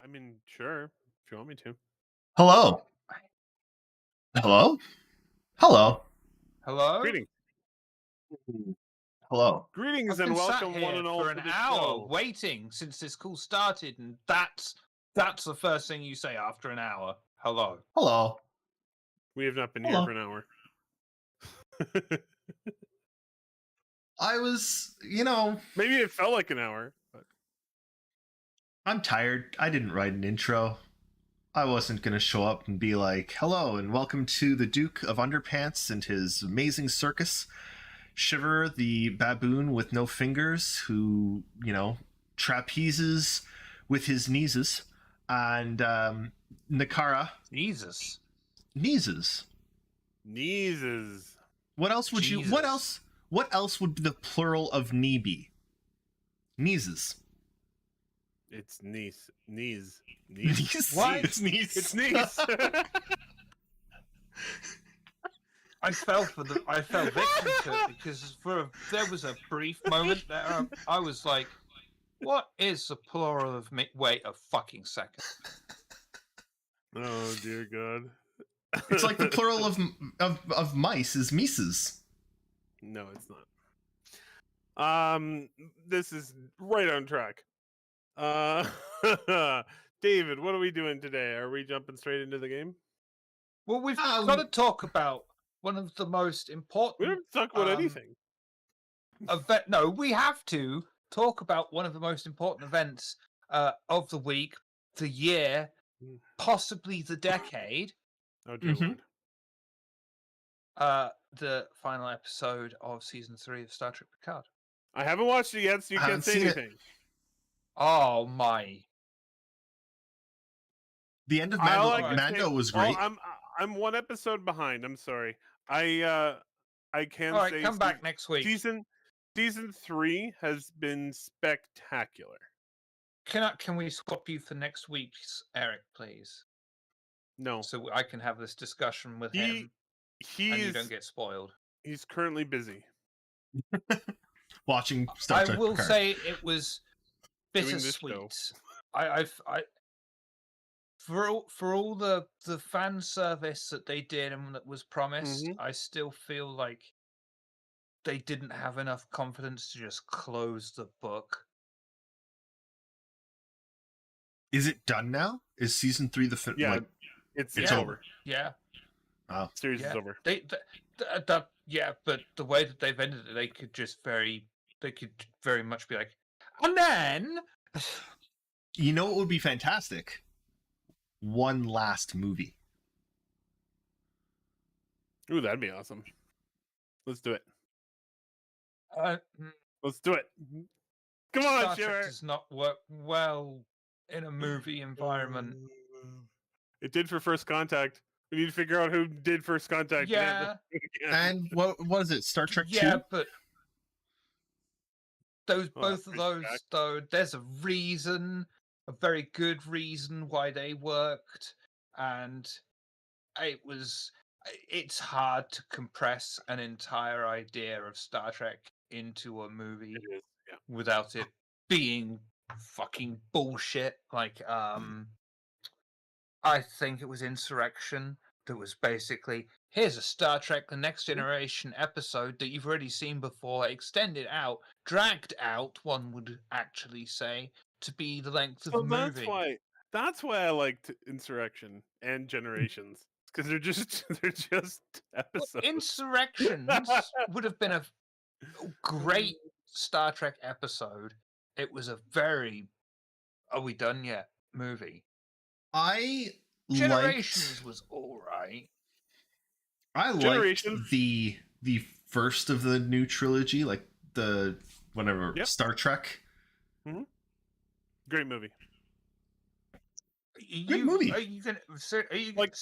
I mean, sure, if you want me to. Hello. Hello? Hello. Hello? Greetings. Hello. Greetings I've and been sat welcome here one and all for to an the hour show. waiting since this call started, and that's the first thing you say after an hour. Hello. Hello. We have not been Hello. here for an hour. I was, Maybe it felt like an hour. But I'm tired. I didn't write an intro. I wasn't going to show up and be like, hello and welcome to the Duke of Underpants and his amazing circus. Shiver, the baboon with no fingers who, trapezes with his kneeses. And Nakara. Jesus. Kneeses. Kneeses. What else would Jesus. what else would the plural of knee be? Kneeses. It's knees. Knees. Knees? What? It's knees. It's knees. I fell victim to it because there was a brief moment there I was like, what is the plural of me? Wait a fucking second. Oh dear God. It's like the plural of mice is mices. No, it's not. This is right on track. David, what are we doing today? Are we jumping straight into the game? Well, we've got to talk about one of the most important. We don't talk about anything. No, we have to talk about one of the most important events of the week, the year, possibly the decade. Oh dear Lord. The final episode of season 3 of Star Trek Picard. I haven't watched it yet, so you can't say anything. Oh my! The end of Mando was great. I'm one episode behind. I'm sorry. I can say. Come back next week. Season 3 has been spectacular. Can we swap you for next week's Eric, please? No. So I can have this discussion with him. And you don't get spoiled. He's currently busy watching Star Trek. I will Picard. say it was bittersweet. For all the fan service that they did and that was promised, I still feel like they didn't have enough confidence to just close the book. Is it done now? Is season 3 the film? Yeah, like, it's over. Yeah. Oh. Series is over. But the way that they've ended it, they could very much be like, and then. You know what would be fantastic? One last movie. Ooh, that'd be awesome. Let's do it. Let's do it. Come on, Star Shiver. Trek does not work well in a movie environment. It did for First Contact. We need to figure out who did First Contact. Yeah. And what is it? Star Trek 2? Yeah, but both of those, though, there's a reason, a very good reason why they worked, and it's hard to compress an entire idea of Star Trek into a movie without it being fucking bullshit. Like, I think it was Insurrection that was basically, here's a Star Trek The Next Generation episode that you've already seen before, extended out, dragged out, one would actually say, to be the length of the movie. That's why I liked Insurrection and Generations. Because they're just episodes. Well, Insurrections would have been a great Star Trek episode. It was a very "Are we done yet?" movie. Generations was all right. I liked the first of the new trilogy, like the Star Trek. Mm-hmm. Great movie. Good movie. Are you seriously going to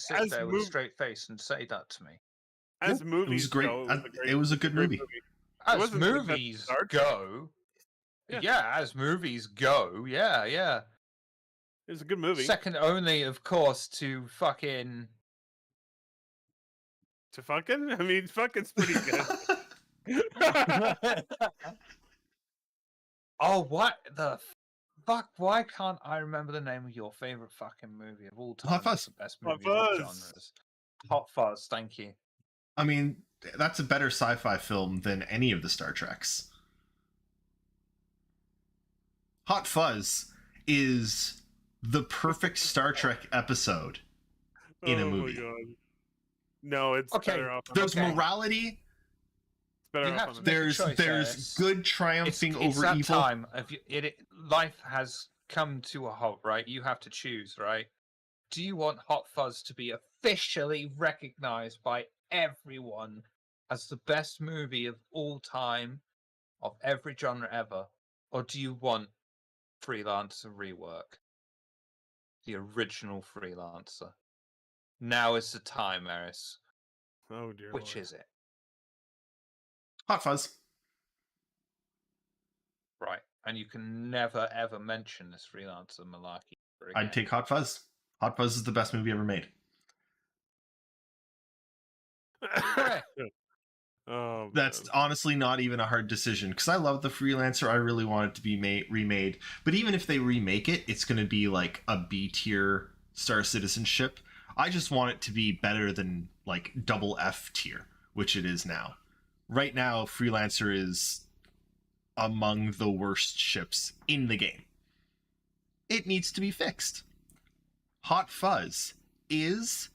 sit there with a straight face and say that to me? As movies, it was great. It was a good movie. As movies go, yeah. As movies go, yeah. It was a good movie. Second only, of course, to fucking. I mean, fucking's pretty good. Oh, what the? fuck? Why can't I remember the name of your favorite fucking movie of all time? Hot Fuzz. It's the best Hot movie of all Fuzz. genres. Hot Fuzz. Thank you. I mean, that's a better sci-fi film than any of the Star Treks. Hot Fuzz is the perfect Star Trek episode in a Oh my movie. God. No, it's Okay, better off. There's Okay. morality. It's better You off have on to the- make a There's choice, there's Harris. good It's triumphing over that evil. time. Life has come to a halt, right? You have to choose, right? Do you want Hot Fuzz to be officially recognized by everyone as the best movie of all time, of every genre ever, or do you want Freelancer rework, the original Freelancer? Now is the time, Eris. Oh dear. Which Lord. is it? Hot Fuzz. Right, and you can never ever mention this Freelancer malarkey ever again. I'd take Hot Fuzz. Hot Fuzz is the best movie ever made. Correct. Oh, That's man. honestly not even a hard decision because I love The Freelancer. I really want it to be remade. But even if they remake it, it's going to be like a B tier Star Citizenship. I just want it to be better than like double F tier, which it is now. Right now, Freelancer is among the worst ships in the game. It needs to be fixed. Hot Fuzz is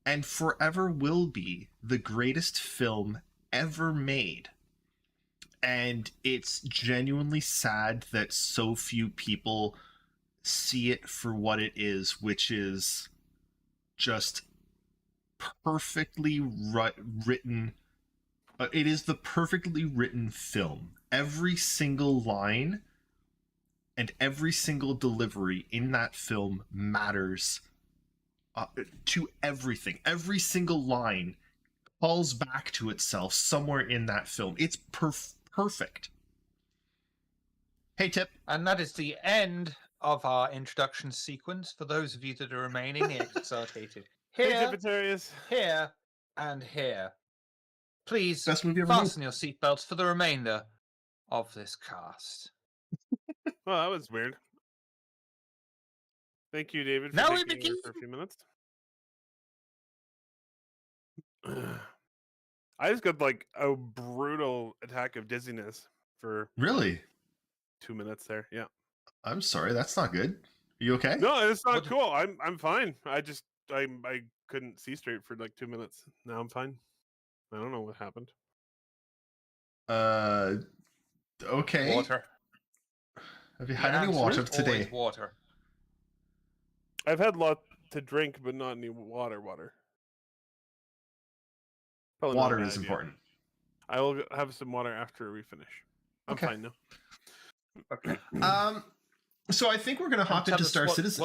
and forever will be the greatest film ever made. And it's genuinely sad that so few people see it for what it is, which is just perfectly written. It is the perfectly written film. Every single line and every single delivery in that film matters to everything. Every single line calls back to itself somewhere in that film. It's perfect. Hey, Tip. And that is the end of our introduction sequence. For those of you that are remaining, it's located Hey, here, Tippetarius. here, and here. Please Best movie ever made. fasten your seatbelts for the remainder of this cast. Well, that was weird. Thank you, David, for Now we taking over begin. for a few minutes. I just got like a brutal attack of dizziness for Really? 2 minutes there. Yeah. I'm sorry, that's not good. You okay? No, it's not What- cool. I'm fine. I couldn't see straight for like 2 minutes. Now I'm fine. I don't know what happened. Okay. Water. Have you The had any answer water is today? always water. I've had lot to drink, but not any water. Probably not a Water bad is idea. important. I will have some water after we finish. I'm Okay. fine now. Okay. So I think we're gonna hop And tell into us Star Citizen.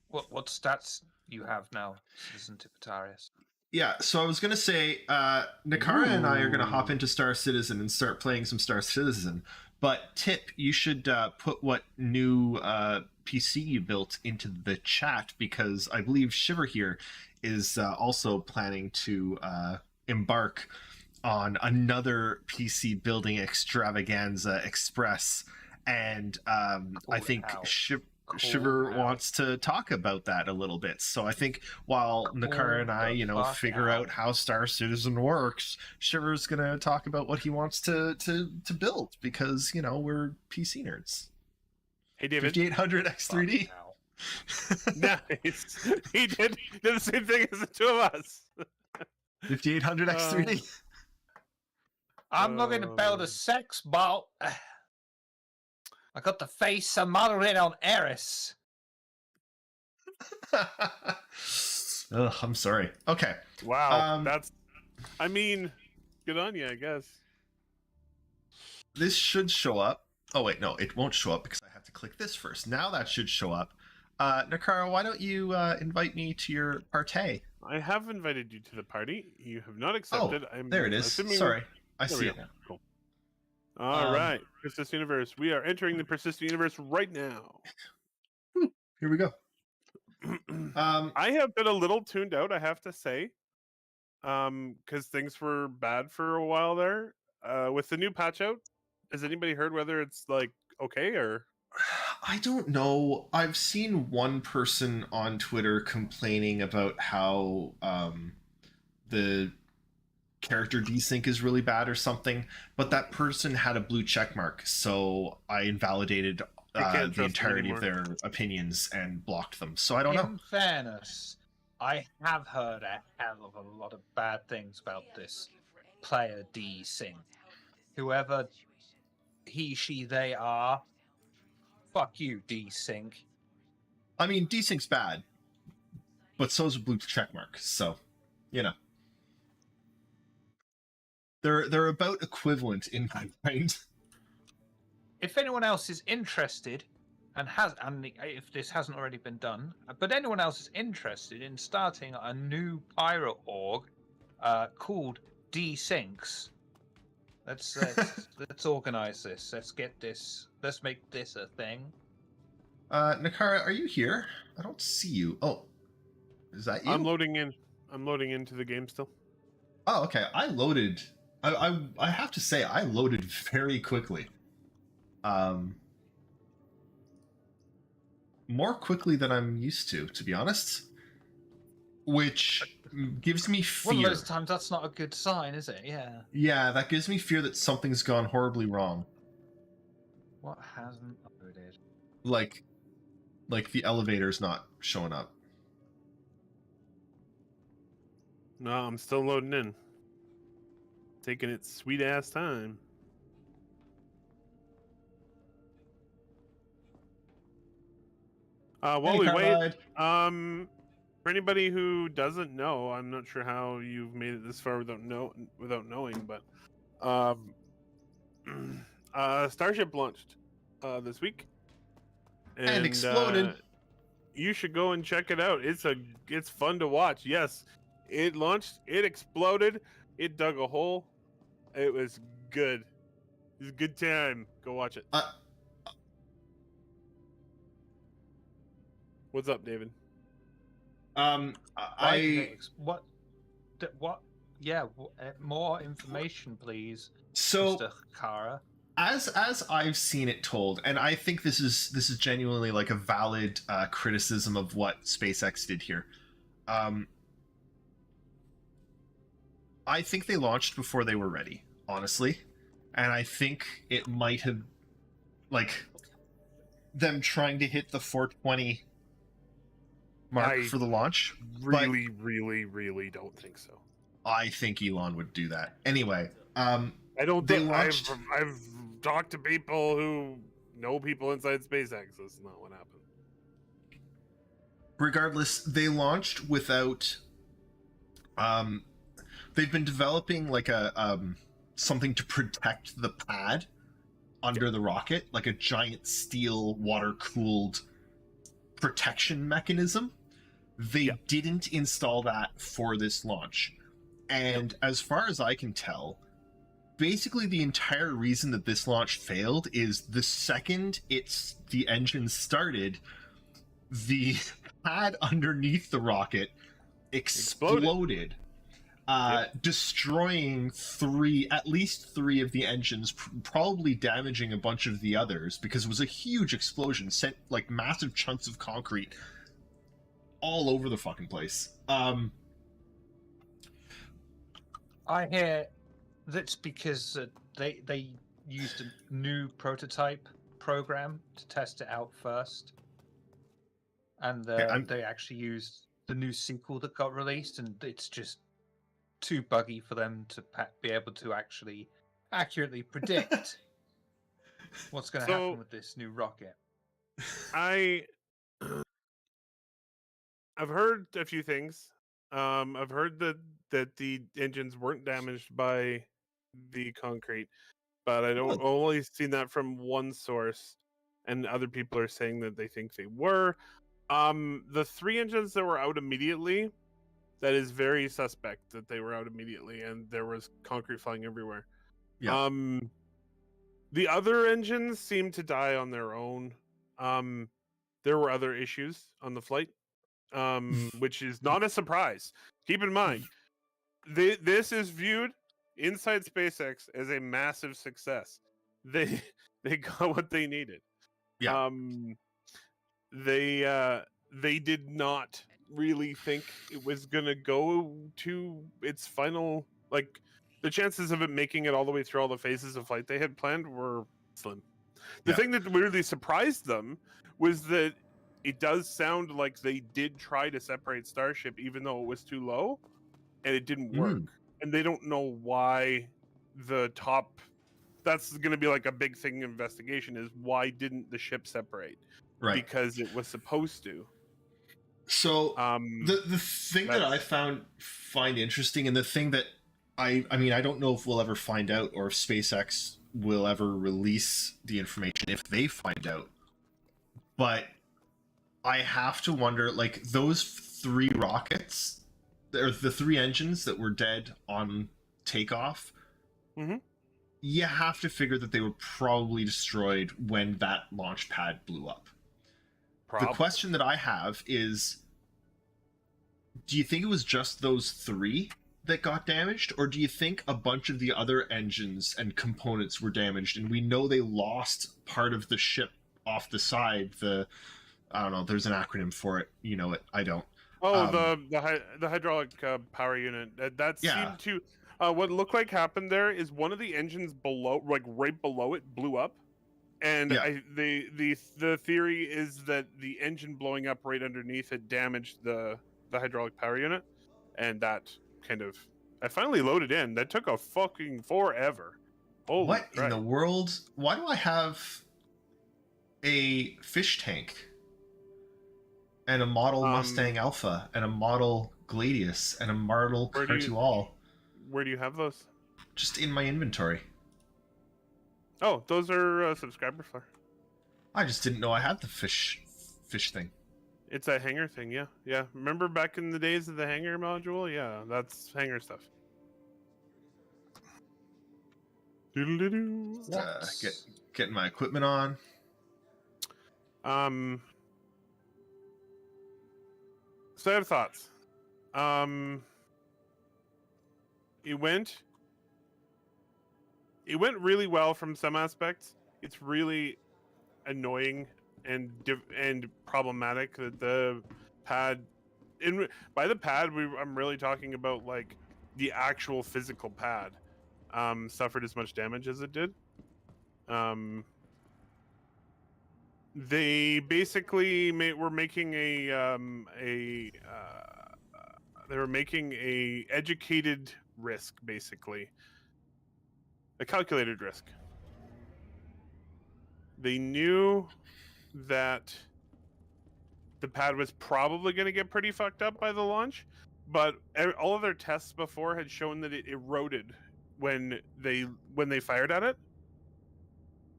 What stats you have now, Citizen Tippetarius? Yeah, so I was gonna say, Nakara and I are gonna hop Ooh. into Star Citizen and start playing some Star Citizen. But Tip, you should put what new PC you built into the chat because I believe Shiver here is also planning to embark on another PC building extravaganza express, and I Holy think cow. Shiver Cool. wants to talk about that a little bit. So I think while Nakara and I, the fuck figure out out. how Star Citizen works, Shiver's gonna talk about what he wants to build because we're PC nerds. Hey, David. 5800 X3D. Fuck now. Nice. He did the same thing as the two of us. 5800 X3D. I'm looking to build Um, a sex ball. I got the face of modeling on Eris. Ugh, I'm sorry. Okay. Wow. I mean, good on you, I guess. This should show up. Oh, wait, no, it won't show up because I have to click this first. Now that should show up. Nakara, why don't you invite me to your party? I have invited you to the party. You have not accepted. I'm There it is. assuming Sorry. I There see we it. go. Cool. All Um, right. Persistent Universe. We are entering the Persistent Universe right now. Here we go. I have been a little tuned out, I have to say. Because things were bad for a while there. With the new patch out, has anybody heard whether it's like okay or I don't know. I've seen one person on Twitter complaining about how the character desync is really bad or something, but that person had a blue check mark, so I invalidated the entirety of their opinions and blocked them. So I don't know. In fairness, I have heard a hell of a lot of bad things about this player desync. Whoever he, she, they are, fuck you, desync. I mean, desync's bad, but so's a blue check mark. So, you know, they're about equivalent in my mind. If anyone else is interested, and if this hasn't already been done, but anyone else is interested in starting a new pirate org called Desyncs, let's organize this. Let's get this. Let's make this a thing. Nakara, are you here? I don't see you. Oh, is that you? I'm loading into the game still. Oh, okay. I loaded. I have to say, I loaded very quickly. More quickly than I'm used to be honest. Which gives me fear. One of those times, that's not a good sign, is it? Yeah. Yeah, that gives me fear that something's gone horribly wrong. What hasn't loaded? Like the elevator's not showing up. No, I'm still loading in. Taking its sweet ass time. While we wait, for anybody who doesn't know, I'm not sure how you've made it this far without knowing, but Starship launched this week and exploded. You should go and check it out. It's fun to watch. Yes, it launched, it exploded, it dug a hole. It was good. It was a good time. Go watch it. What's up, David? What? Yeah, more information, please. So, Mr. Kara. As I've seen it told, and I think this is genuinely like a valid criticism of what SpaceX did here. I think they launched before they were ready, honestly, and I think it might have, like, them trying to hit the 420 mark for the launch. Really don't think so. I think Elon would do that anyway. I don't think launched... I've talked to people who know people inside SpaceX. That's not what happened. Regardless, they launched without. They've been developing like a something to protect the pad under the rocket, like a giant steel water-cooled protection mechanism. They didn't install that for this launch. And as far as I can tell, basically the entire reason that this launch failed is the second the engine started, the pad underneath the rocket exploded. Destroying at least three of the engines, probably damaging a bunch of the others, because it was a huge explosion, sent like massive chunks of concrete all over the fucking place. I hear that's because they used a new prototype program to test it out first, and they actually used the new sequel that got released, and it's just too buggy for them to be able to actually accurately predict what's going to happen with this new rocket. I've heard a few things. I've heard that the engines weren't damaged by the concrete, but I don't only seen that from one source, and other people are saying that they think they were. The three engines that were out immediately, that is very suspect that they were out immediately, and there was concrete flying everywhere. Yeah. The other engines seemed to die on their own. There were other issues on the flight, which is not a surprise. Keep in mind, this is viewed inside SpaceX as a massive success. They got what they needed. Yeah. They did not really think it was gonna go to its final, like, the chances of it making it all the way through all the phases of flight they had planned were slim. The Yeah. thing that weirdly surprised them was that it does sound like they did try to separate Starship even though it was too low, and it didn't work. And they don't know why the top. That's going to be like a big thing investigation, is why didn't the ship separate? Right. Because it was supposed to. So the thing that I find interesting, and the thing that I mean, I don't know if we'll ever find out, or if SpaceX will ever release the information if they find out, but I have to wonder, like, those 3 rockets, or the 3 engines that were dead on takeoff, you have to figure that they were probably destroyed when that launch pad blew up. The question that I have is, do you think it was just those 3 that got damaged, or do you think a bunch of the other engines and components were damaged, and we know they lost part of the ship off the side? I don't know, there's an acronym for it, you know it, I don't. The hydraulic power unit. That seemed to what looked like happened there is one of the engines below, like right below it, blew up. And the theory is that the engine blowing up right underneath it damaged the hydraulic power unit, and that kind of. I finally loaded in. That took a fucking forever. Holy what Christ. In the world? Why do I have a fish tank and a model Mustang Alpha and a model Gladius and a model Cartual? Where do you have those? Just in my inventory. Oh, those are subscriber for. I just didn't know I had the fish thing. It's a hanger thing, yeah. Yeah. Remember back in the days of the hanger module? Yeah, that's hanger stuff. Getting my equipment on. So I have thoughts. It went really well from some aspects. It's really annoying and problematic that the pad. By the pad, I'm really talking about like the actual physical pad. Suffered as much damage as it did. They basically were making they were making a educated risk, basically a calculated risk. They knew that the pad was probably going to get pretty fucked up by the launch, but all of their tests before had shown that it eroded when they fired at it.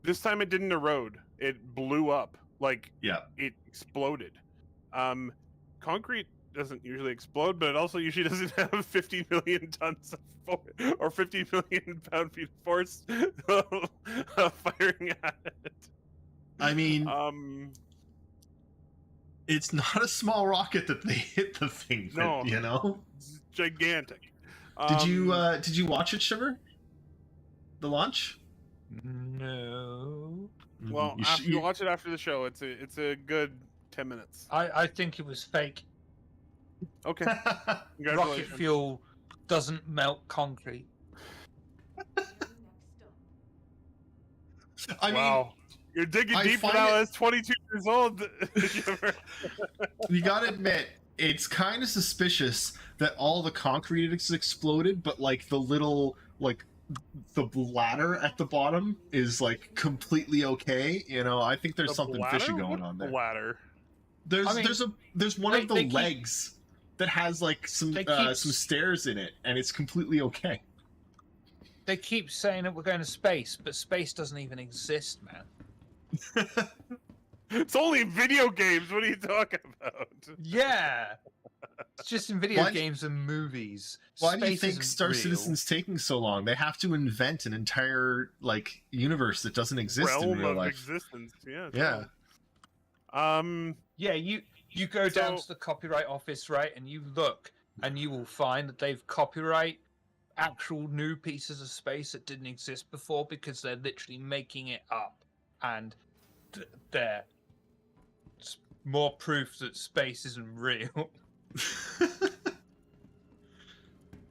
This time it didn't erode. It blew up. Like, it exploded. Concrete doesn't usually explode, but it also usually doesn't have 50 million tons of force, or 50 million pound-feet of force firing at it. I mean, it's not a small rocket that they hit the thing with, no, you know? It's gigantic. Did you watch it, Shiver? The launch? No. Well, you watch it after the show. It's a good 10 minutes. I think it was fake. Okay. Rocket fuel doesn't melt concrete. I wow. You're digging deep now. That's 22 years old. You gotta admit, it's kind of suspicious that all the concrete has exploded, but like the little, like, the bladder at the bottom is like completely okay. You know, I think there's something fishy going on there. Bladder. There's one of the legs that has like some stairs in it, and it's completely okay. They keep saying that we're going to space, but space doesn't even exist, man. It's only video games. What are you talking about? Yeah. It's just in video games and movies. Why do you think Star Citizen's taking so long? They have to invent an entire like universe that doesn't exist in real life. Existence. Yeah. Yeah. Yeah, you go down to the copyright office, right, and you look, and you will find that they've copyright actual new pieces of space that didn't exist before, because they're literally making it up and there. It's more proof that space isn't real.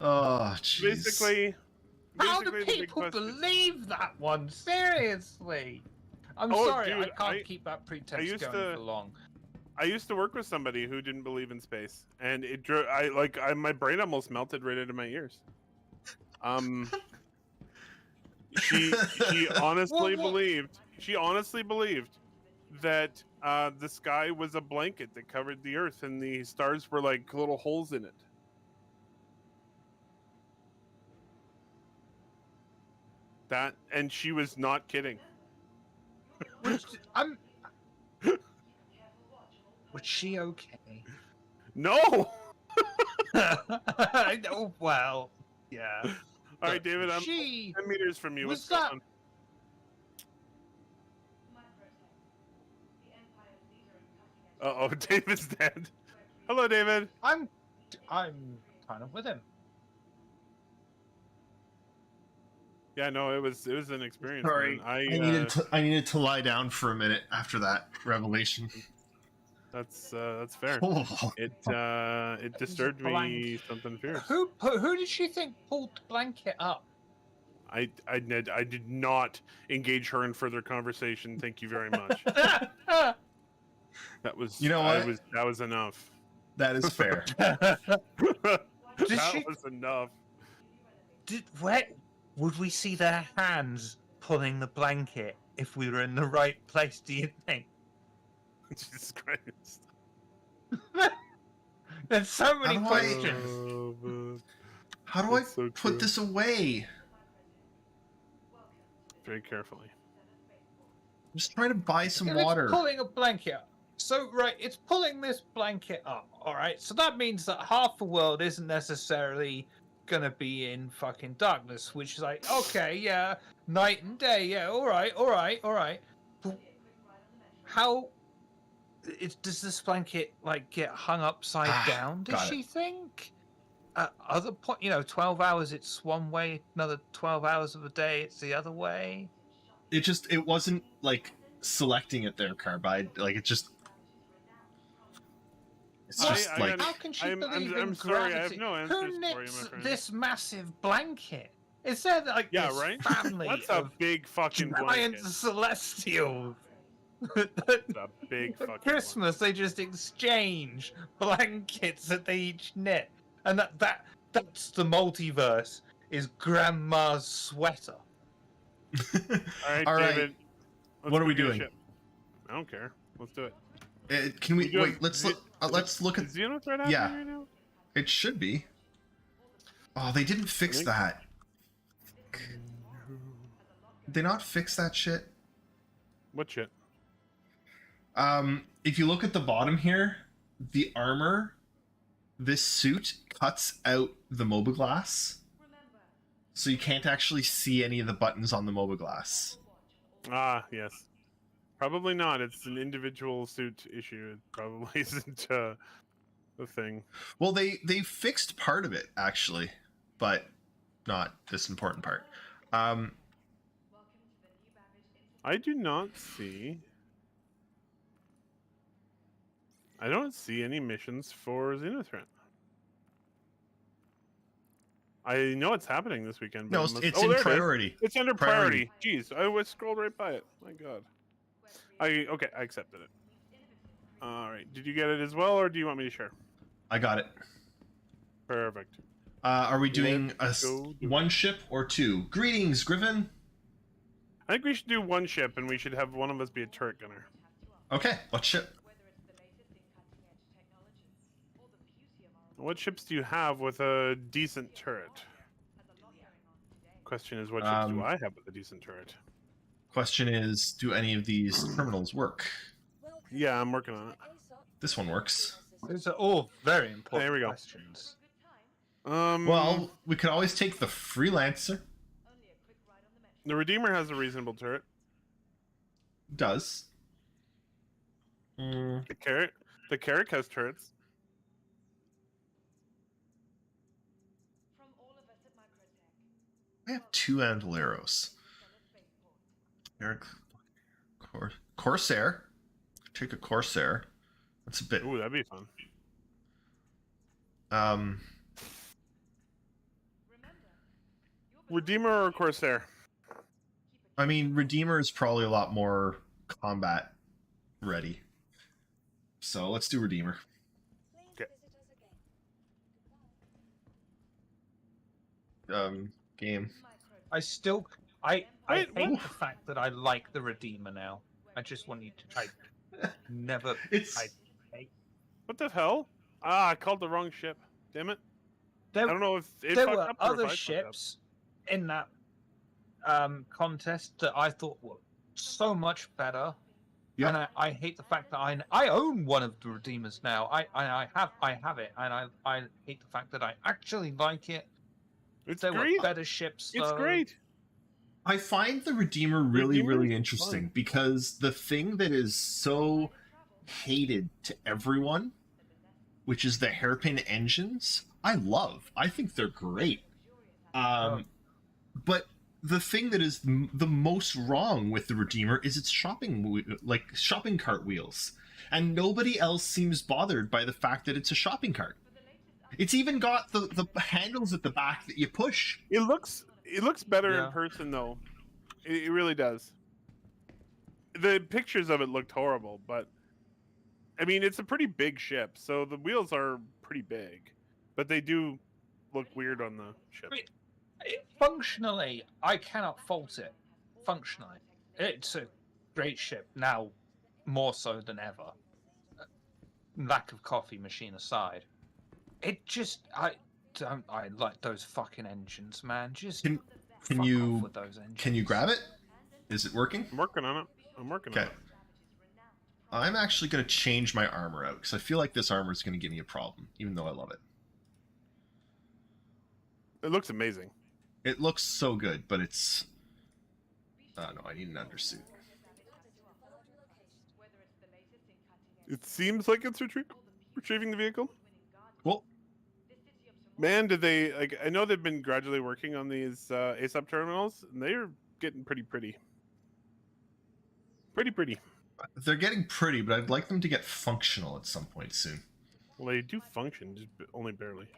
Oh, jeez. Basically, How do the big people question- believe that one? Seriously. I'm Oh, sorry, dude, I can't keep that pretense used going to- for long. I used to work with somebody who didn't believe in space, and it drew. My brain almost melted right out of my ears. She honestly What? believed. She honestly believed that the sky was a blanket that covered the earth, and the stars were like little holes in it. That, and she was not kidding. I'm. Was she okay? No. Oh, well, yeah. All right, David. I'm She 10 meters from you. was What's going that. on? Oh, David's dead. Hello, David. I'm kind of with him. Yeah, no, it was an experience. Sorry, man. I needed to lie down for a minute after that revelation. That's fair. Oh. It disturbed me something fierce. Who did she think pulled the blanket up? I did not engage her in further conversation. Thank you very much. That was You know what? That was enough. That is fair. That she- was enough. Where would we see their hands pulling the blanket if we were in the right place? Do you think? Jesus Christ. There's so many How do I- questions. Oh, man. How do I That's so put true. this away? Very carefully. I'm just trying to buy some If water. It's pulling a blanket up. So, right, it's pulling this blanket up, alright? So that means that half the world isn't necessarily gonna be in fucking darkness, which is like, okay, yeah, night and day, yeah, alright. But how... does this blanket, like, get hung upside down, does got it. she think? At other point, 12 hours it's one way, another 12 hours of a day it's the other way. It wasn't like selecting it there, Carbide. Like it just. It's I- just I like gotta- How can she I'm- believe I'm in sorry, I have gravity? no answers Who for you, my knits friend. this massive blanket? Is there like Yeah, this right? family That's a of big fucking giant blanket. celestials? That's a big For fucking Christmas, they just exchange blankets that they each knit, and that's the multiverse. Is Grandma's sweater? blanket. All right, All right. David. let's What are go we get a doing? ship. I don't care. Let's do it. Can we You doing- wait? Let's look at. Is Xenothreat happening Yeah. right now? It should be. Oh, they didn't fix think- that. Did they not fix that shit? What shit? If you look at the bottom here, the armor, this suit cuts out the Mobiglass, so you can't actually see any of the buttons on the Mobiglass. Ah, yes. Probably not. It's an individual suit issue. It probably isn't a thing. Well, they fixed part of it actually, but not this important part. I do not see. I don't see any missions for Xenothreat. I know it's happening this weekend. But No, it must- it's oh, in there it is. priority. It's under Priority. priority. Jeez, I was scrolled right by it. My God. Okay, I accepted it. All right. Did you get it as well, or do you want me to share? I got it. Perfect. Are we doing Let's go do one ship or two? Greetings, Griffin. I think we should do one ship, and we should have one of us be a turret gunner. Okay, what ship? What ships do you have with a decent turret? Question is, what ships do I have with a decent turret? Question is, do any of these terminals work? Yeah, I'm working on it. This one works. Those are all very important There we go. questions. Well, we could always take the Freelancer. the Redeemer has a reasonable turret. Does. The Carrack has turrets. I have two Andoleros. Eric. Corsair. Take a Corsair. That's a bit. Ooh, that'd be fun. Redeemer or Corsair? I mean, Redeemer is probably a lot more combat ready. So let's do Redeemer. Game. I hate the fact that I like the Redeemer now. I just want you to. I never. What the hell? Ah, I called the wrong ship. Damn it. I don't know if it there fucked were up or if I other fucked ships in that contest that I thought were so much better. Yeah. And I hate the fact that I own one of the Redeemers now. I have it, and I hate the fact that I actually like it. It's There great. were better ships. It's though. great. I find the Redeemer really, Redeemer's really interesting fun. because the thing that is so hated to everyone, which is the hairpin engines, I love. I think they're great. But the thing that is the most wrong with the Redeemer is its shopping cart wheels, and nobody else seems bothered by the fact that it's a shopping cart. It's even got the handles at the back that you push. It looks better Yeah. in person though. It really does. The pictures of it looked horrible, but I mean it's a pretty big ship, so the wheels are pretty big, but they do look weird on the ship. Functionally, I cannot fault it. Functionally, it's a great ship now, more so than ever. Lack of coffee machine aside, I like those fucking engines, man. Just Can fuck you off with those engines. can you grab it? Is it working? I'm working on it. I'm working on Okay. it. I'm actually going to change my armor out because I feel like this armor is going to give me a problem, even though I love it. It looks amazing. It looks so good, but it's... no, I need an undersuit. It seems like it's retrieving the vehicle. Cool. Man, did they like? I know they've been gradually working on these ASAP terminals, and they're getting pretty. Pretty. They're getting pretty, but I'd like them to get functional at some point soon. Well, they do function, just only barely.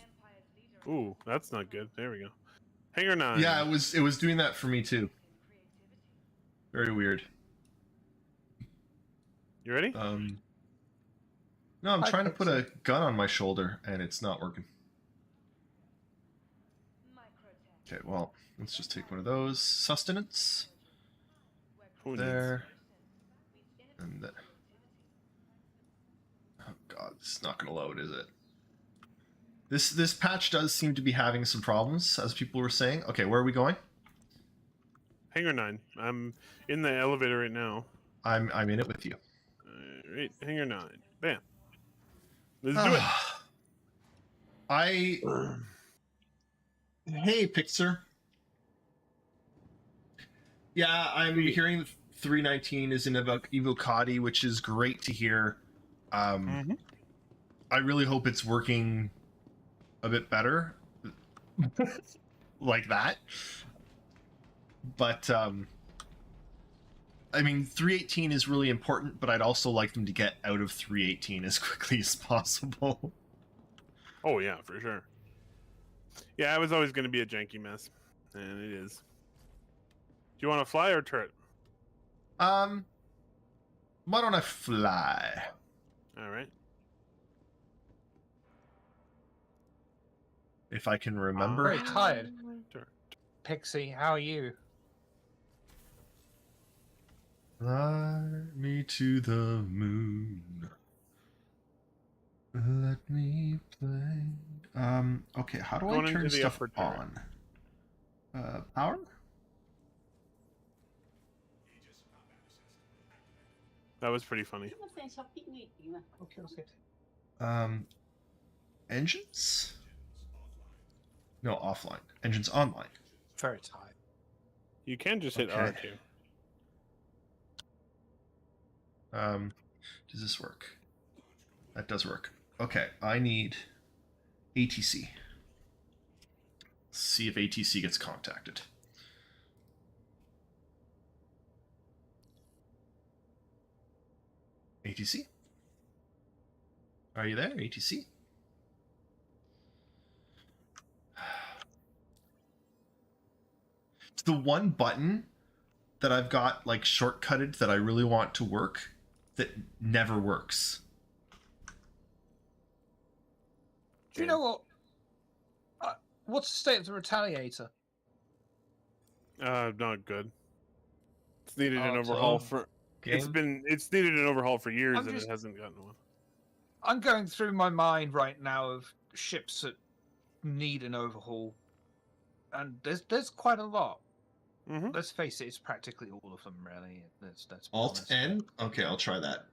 Ooh, that's not good. There we go. Hangar 9. Yeah, it was doing that for me too. Very weird. You ready? No, I'm trying to put a gun on my shoulder, and it's not working. Okay, well, let's just take one of those. Sustenance. Who needs? There. And there. Oh god, this is not going to load, is it? This patch does seem to be having some problems, as people were saying. Okay, where are we going? Hangar 9. I'm in the elevator right now. I'm in it with you. Right, Hangar 9. Bam. Let's do it. Hey, Pixar. Yeah, I'm hearing 319 is in Evocati, which is great to hear. I really hope it's working a bit better. Like that. But, I mean, 318 is really important, but I'd also like them to get out of 318 as quickly as possible. Oh, yeah, for sure. Yeah, it was always going to be a janky mess. And it is. Do you want to fly or turret? Why don't I fly? Alright. If I can remember. Very tired. Turret. Pixie, how are you? Fly me to the moon. Let me play. Okay, how do Going I turn into the stuff upper turret. on? Power? That was pretty funny. Engines? No, offline. Engines online. Very tired. You can just hit Okay. R2. Does this work? That does work. Okay, I need ATC. See if ATC gets contacted. ATC? Are you there, ATC? It's the one button that I've got like shortcutted that I really want to work that never works. Do you know what? What's the state of the Retaliator? Not good. It's needed an Oh, overhaul so- for. Game? It's needed an overhaul for years, I'm and just- it hasn't gotten one. I'm going through my mind right now of ships that need an overhaul, and there's quite a lot. Mm-hmm. Let's face it, it's practically all of them, really. Let's be Alt honest. N? Okay, I'll try that.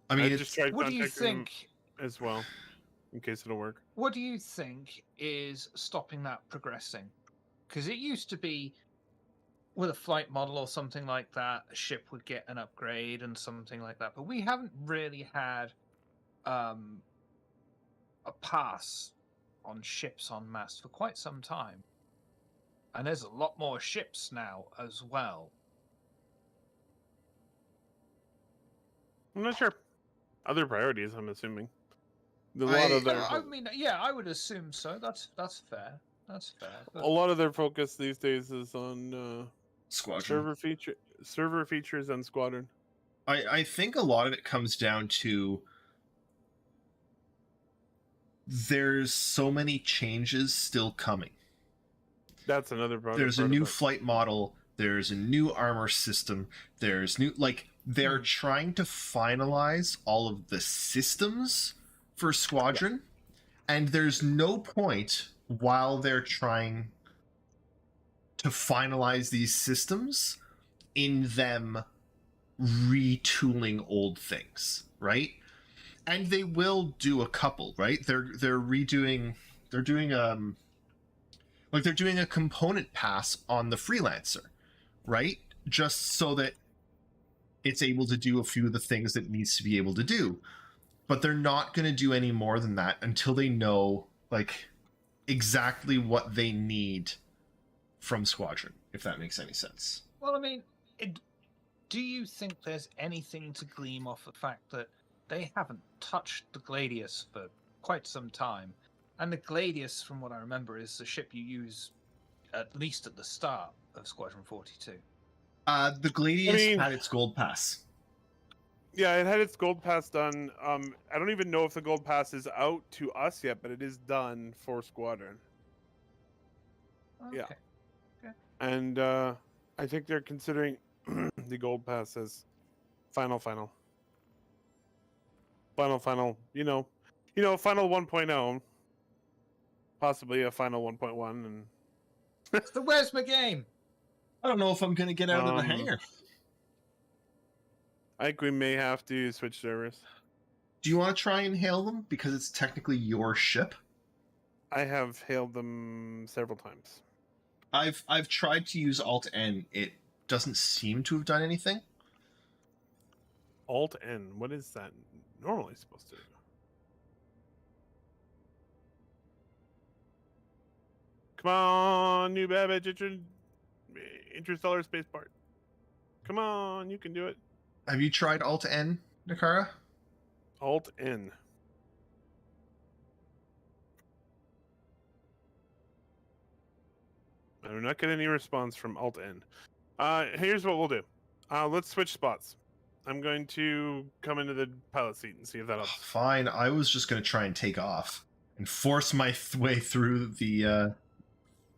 I I mean, just it's, tried What do you contacting them think? as well, in case it'll work. What do you think is stopping that progressing? Because it used to be, with a flight model or something like that, a ship would get an upgrade and something like that. But we haven't really had a pass on ships en masse for quite some time. And there's a lot more ships now as well. I'm not sure. Other priorities, I'm assuming. A lot of their I mean, yeah, I would assume so. That's fair. That's fair. But a lot of their focus these days is on Squadron. server features and squadron. I think a lot of it comes down to there's so many changes still coming. That's another part. There's a new flight model, there's a new armor system, there's new, like, they're trying to finalize all of the systems for Squadron, and there's no point while they're trying to finalize these systems in them retooling old things, right? And they will do a couple, right? They're doing a component pass on the Freelancer, right? Just so that it's able to do a few of the things that it needs to be able to do. But they're not going to do any more than that until they know, like, exactly what they need from Squadron, if that makes any sense. well, I mean, do you think there's anything to glean off the fact that they haven't touched the Gladius for quite some time? And the Gladius, from what I remember, is the ship you use at least at the start of Squadron 42. The Gladius had its gold pass. Yeah, it had its gold pass done. I don't even know if the gold pass is out to us yet, but it is done for Squadron. Yeah. Okay. And I think they're considering the gold pass as final. You know, final 1.0, possibly a final 1.1, and So where's my game? I don't know if I'm going to get out of the hangar. I think we may have to switch servers. Do you want to try and hail them? Because it's technically your ship. I have hailed them several times. I've tried to use Alt N. It doesn't seem to have done anything. Alt N. What is that normally supposed to do? Come on, new Babbage, interstellar spaceport. Come on, you can do it. Have you tried Alt N, Nakara? Alt N. I do not get any response from Alt N. Here's what we'll do. Let's switch spots. I'm going to come into the pilot seat and see if that helps. Fine. I was just going to try and take off and force my way through the.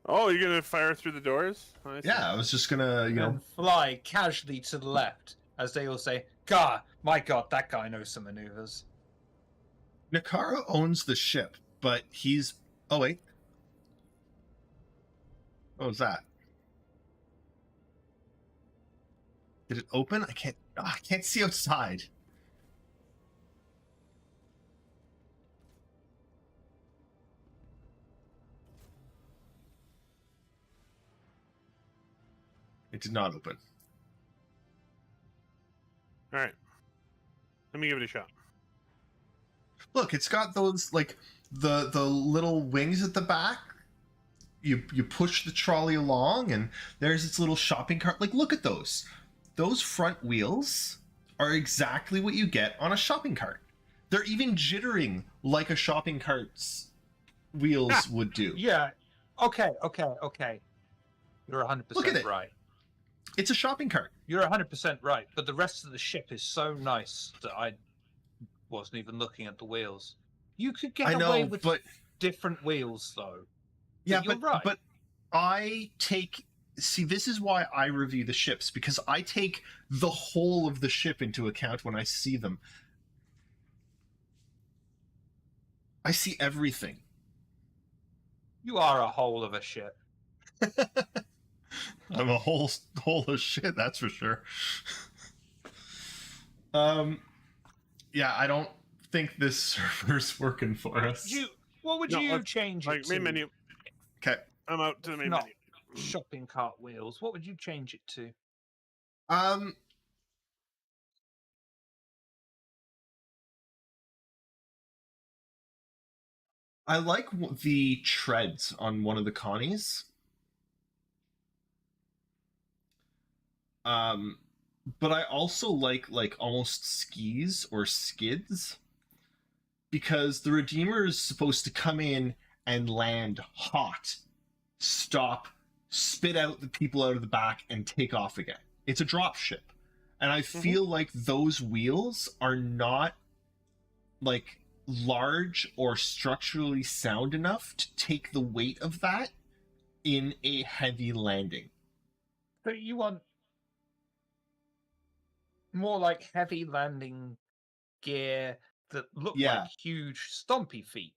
Oh, you're gonna fire through the doors? I see. Yeah, I was just gonna, And fly casually to the left as they all say, "God, my God, that guy knows some maneuvers." Nakara owns the ship, but he's. Oh wait. What was that? Did it open? I can't see outside. It did not open. All right. Let me give it a shot. Look, it's got those, like, the little wings at the back. You push the trolley along, and there's its little shopping cart. Like, look at those. Those front wheels are exactly what you get on a shopping cart. They're even jittering like a shopping cart's wheels would do. Yeah. Okay. You're Look at 100% it. right. It's a shopping cart. You're 100% right. But the rest of the ship is so nice that I wasn't even looking at the wheels. You could get I know, away with but different wheels, though. yeah, you're right. but I take see this is why I review the ships, because I take the whole of the ship into account when I see them. I see everything. You are a whole of a ship. I'm a whole of shit, that's for sure. Yeah, I don't think this server's working for us. What would you change it to? Main menu. Okay. I'm out to the main Not menu. shopping cart wheels. What would you change it to? I like the treads on one of the Connies. But I also like almost skis or skids, because the Redeemer is supposed to come in and land hot, stop, spit out the people out of the back, and take off again. It's a drop ship. And I feel like those wheels are not like large or structurally sound enough to take the weight of that in a heavy landing. But you want more like heavy landing gear that look like huge stompy feet.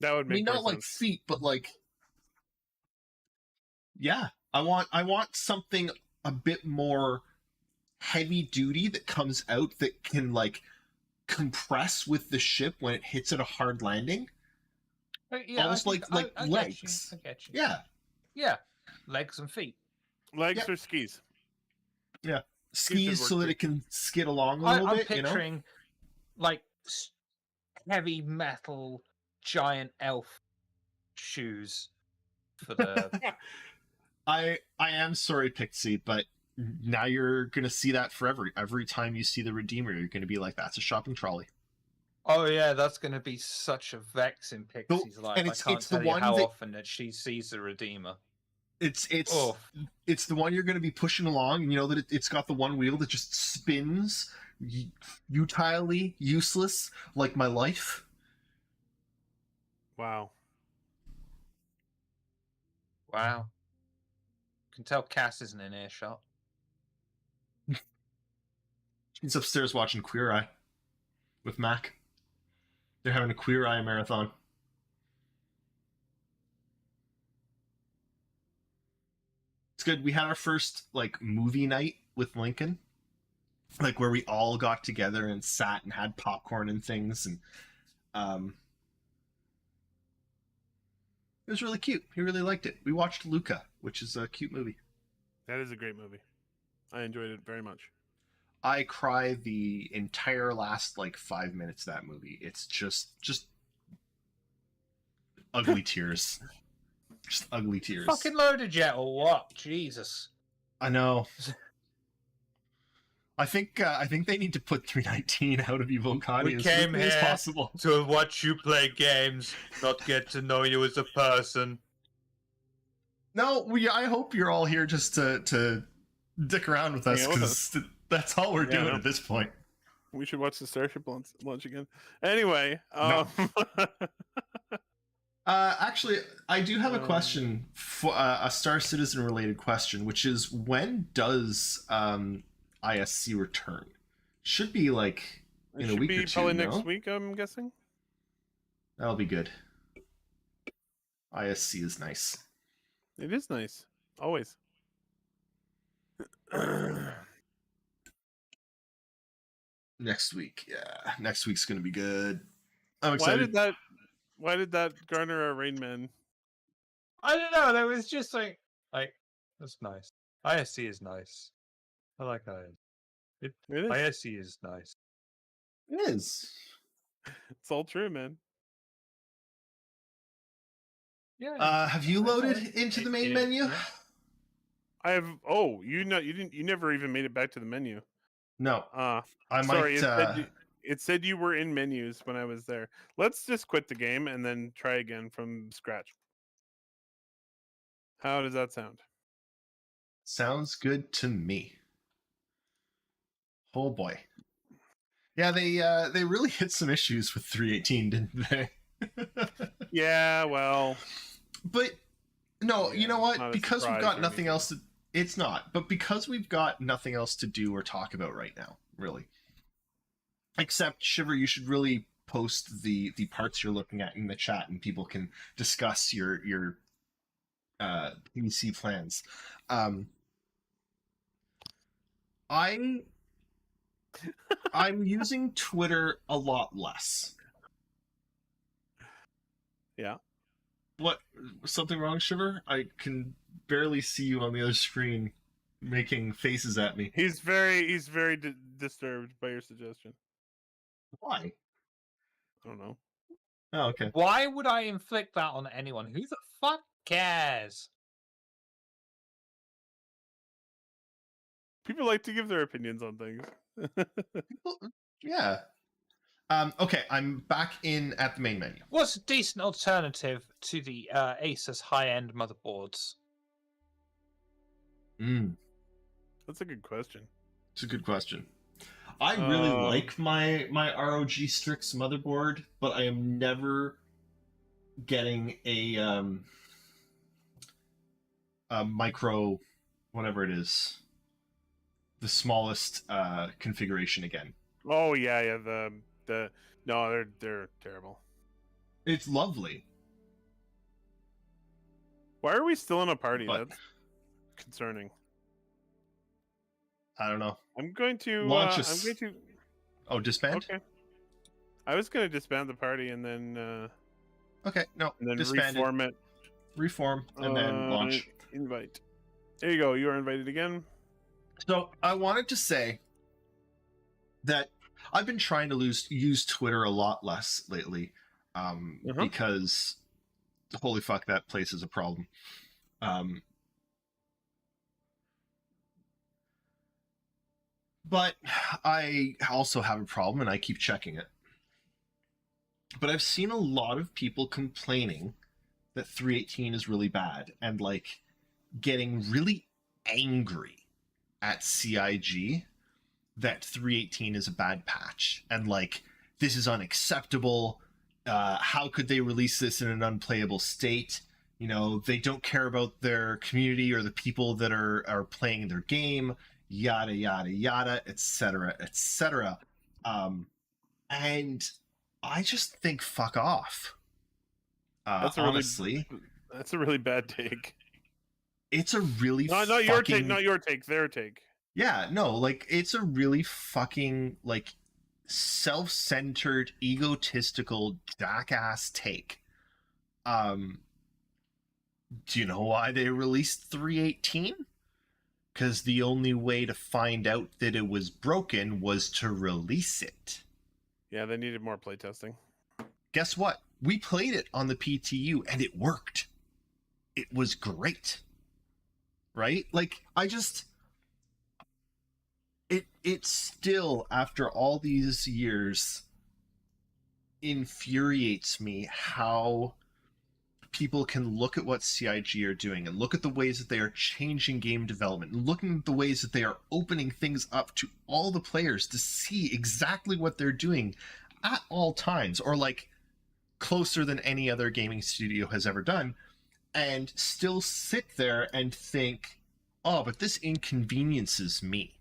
That would make not sense. like feet, but like, yeah, I want something a bit more heavy duty that comes out that can like compress with the ship when it hits at a hard landing. Yeah, almost like legs. I get you. Yeah, legs and feet. Legs or skis? Yeah, skis so that it can skid along a little bit. I'm picturing like heavy metal giant elf shoes for the. I am sorry, Pixie, but now you're gonna see that forever. Every time you see the Redeemer, you're gonna be like, "That's a shopping trolley." Oh yeah, that's gonna be such a vex in Pixie's life. And I can't tell you how often that she sees the Redeemer. It's the one you're going to be pushing along, and you know that it's got the one wheel that just spins utilely useless, like my life. Wow. You can tell Cass isn't in earshot. She's upstairs watching Queer Eye with Mac. They're having a Queer Eye marathon. It's good. We had our first like movie night with Lincoln, like where we all got together and sat and had popcorn and things, and it was really cute. He really liked it. We watched Luca, which is a cute movie. That is a great movie. I enjoyed it very much. I cry the entire last like 5 minutes of that movie. It's just ugly tears. Just ugly tears. Fucking loaded yet or what? Jesus. I know. I think they need to put 319 out of Evocati as quickly as possible. To watch you play games, not get to know you as a person. No, I hope you're all here just to dick around with us, because that's all we're doing at this point. We should watch the Starship launch again. Anyway, actually, I do have a question, for a Star Citizen related question, which is, when does ISC return? Should be like in a week or two. Probably next week, I'm guessing. That'll be good. ISC is nice. It is nice, always. Next week, yeah. Next week's gonna be good. I'm excited. Why did that garner a Rain Man? I don't know. That was just like that's nice. ISC is nice. I like ISC. It is. ISC is nice. It is. It's all true, man. Yeah. Have you loaded into the main menu? I have. Oh, you never even made it back to the menu. No, Ah, I sorry. might. It said you were in menus when I was there. Let's just quit the game and then try again from scratch. How does that sound? Sounds good to me. Oh boy. Yeah, they really hit some issues with 318, didn't they? Yeah, well, But no, yeah, you know it's what? not a Because we've surprise got or nothing anything. else to. It's not, but because we've got nothing else to do or talk about right now, really. Except Shiver, you should really post the parts you're looking at in the chat, and people can discuss your PC plans. I'm using Twitter a lot less. Yeah. What? Something wrong, Shiver? I can barely see you on the other screen making faces at me. He's very disturbed by your suggestion. Why? I don't know. Oh, okay. Why would I inflict that on anyone? Who the fuck cares? People like to give their opinions on things. Well, yeah. Okay, I'm back in at the main menu. What's a decent alternative to the Asus high-end motherboards? That's a good question. It's a good question. I really like my ROG Strix motherboard, but I am never getting a micro, whatever it is, the smallest configuration again. Oh yeah. The no, they're terrible. It's lovely. Why are we still in a party? But- That's concerning. I don't know. I'm going to Launch I'm going to. Oh, disband? Okay. I was going to disband the party and then Okay, no. Disbanded. reform it. Reform, and then launch. Invite. There you go. You are invited again. So I wanted to say that I've been trying to use Twitter a lot less lately, because holy fuck, that place is a problem. But I also have a problem, and I keep checking it. But I've seen a lot of people complaining that 318 is really bad, and like getting really angry at CIG that 318 is a bad patch, and like this is unacceptable. How could they release this in an unplayable state? You know, they don't care about their community or the people that are playing their game, yada yada yada, etc. etc. And I just think fuck off. Honestly, that's a really bad take. It's a really not your take, not your take, their take. Yeah, no, like it's a really fucking like self-centered, egotistical, jackass take. Do you know why they released 318? Because the only way to find out that it was broken was to release it. Yeah, they needed more playtesting. Guess what? We played it on the PTU and it worked. It was great. Right? Like, I just... It still, after all these years, infuriates me how people can look at what CIG are doing and look at the ways that they are changing game development and looking at the ways that they are opening things up to all the players to see exactly what they're doing at all times, or like closer than any other gaming studio has ever done, and still sit there and think, oh, but this inconveniences me.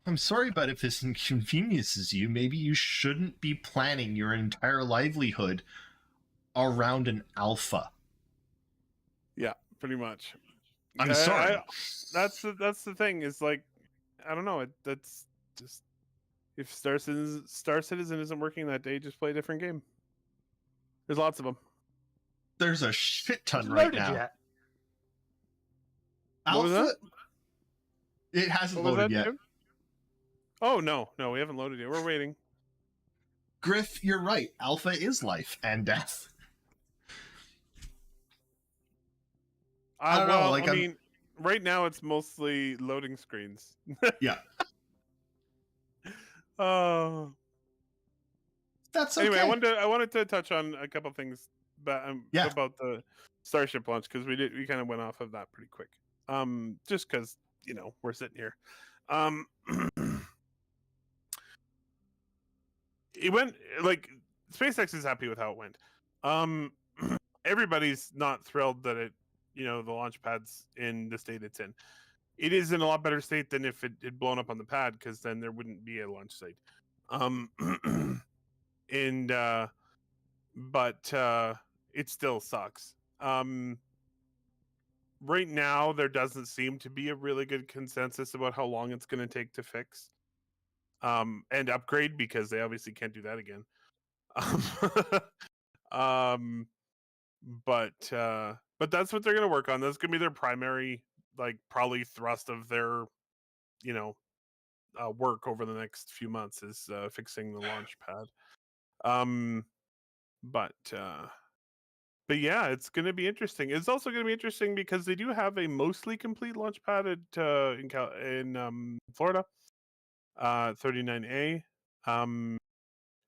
I'm sorry, but if this inconveniences you, maybe you shouldn't be planning your entire livelihood around an alpha. Yeah, pretty much. I'm sorry. That's the thing. Is like, I don't know. That's just, if Star Citizen isn't working that day, just play a different game. There's lots of them. There's a shit ton It's right loaded now. yet. What was Alpha. that? It hasn't What was loaded that, yet. Jim? Oh no, we haven't loaded yet. We're waiting. Griff, you're right. Alpha is life and death. I don't know. Like, I mean, right now it's mostly loading screens. Yeah, Oh. that's okay. Anyway, I wanted to touch on a couple things Yeah. about the Starship launch because we kind of went off of that pretty quick. Just because we're sitting here. It went like SpaceX is happy with how it went. Everybody's not thrilled that the launch pad's in the state it's in. It is in a lot better state than if it had blown up on the pad, because then there wouldn't be a launch site. And but it still sucks. Right now, there doesn't seem to be a really good consensus about how long it's going to take to fix and upgrade, because they obviously can't do that again. But that's what they're going to work on. That's going to be their primary, probably thrust of their, work over the next few months is fixing the launch pad. But yeah, it's going to be interesting. It's also going to be interesting because they do have a mostly complete launch pad in Florida, 39A.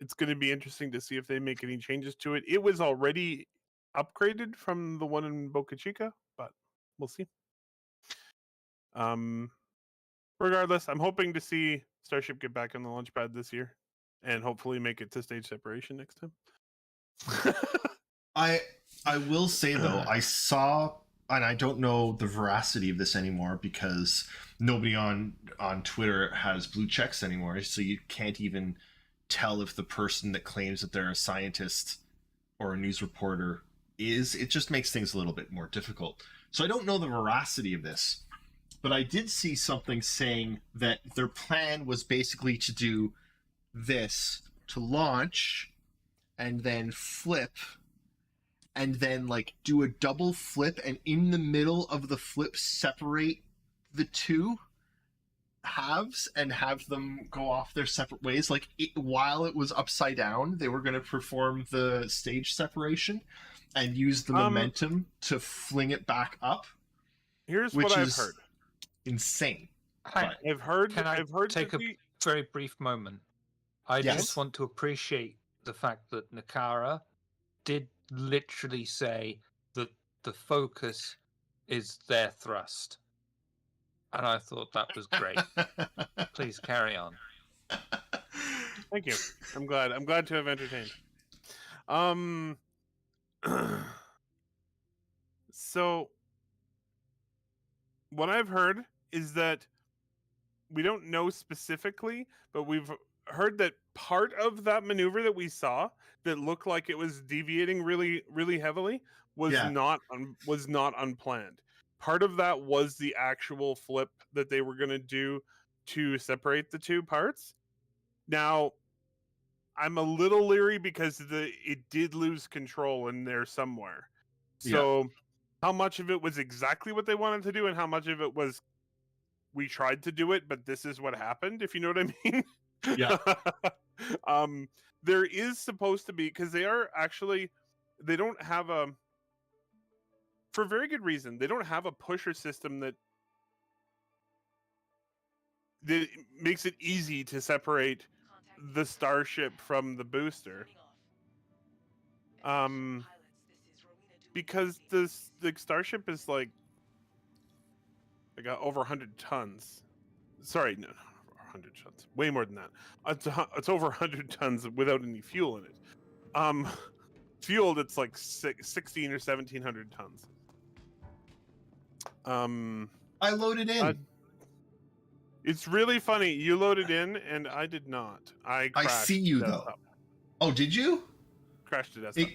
It's going to be interesting to see if they make any changes to it. It was already upgraded from the one in Boca Chica, but we'll see. Regardless, I'm hoping to see Starship get back on the launch pad this year and hopefully make it to stage separation next time. I will say though, I saw, and I don't know the veracity of this anymore because nobody on Twitter has blue checks anymore, so you can't even tell if the person that claims that they're a scientist or a news reporter is. It just makes things a little bit more difficult. So I don't know the veracity of this, but I did see something saying that their plan was basically to do this, to launch and then flip, and then do a double flip, and in the middle of the flip separate the two halves and have them go off their separate ways. While it was upside down, they were going to perform the stage separation and use the momentum to fling it back up. Here's what I've heard. Insane. I've heard. Take a very brief moment. I just want to appreciate the fact that Nakara did literally say that the focus is their thrust, and I thought that was great. Please carry on. Thank you. I'm glad to have entertained. So what I've heard is that we don't know specifically, but we've heard that part of that maneuver that we saw that looked like it was deviating really, really heavily was not unplanned. Part of that was the actual flip that they were going to do to separate the two parts. Now, I'm a little leery because it did lose control in there somewhere. So how much of it was exactly what they wanted to do and how much of it was we tried to do it, but this is what happened, if you know what I mean? Yeah. There is supposed to be, because they don't have for very good reason, they don't have a pusher system that makes it easy to separate the Starship from the booster. Because the Starship is over 100 tons. Sorry, no, 100 tons. Way more than that. It's over 100 tons without any fuel in it. Fueled, it's 16 or 1700 tons. I loaded in. It's really funny. You loaded in, and I did not. I see you though. Oh, did you? Crashed the desktop.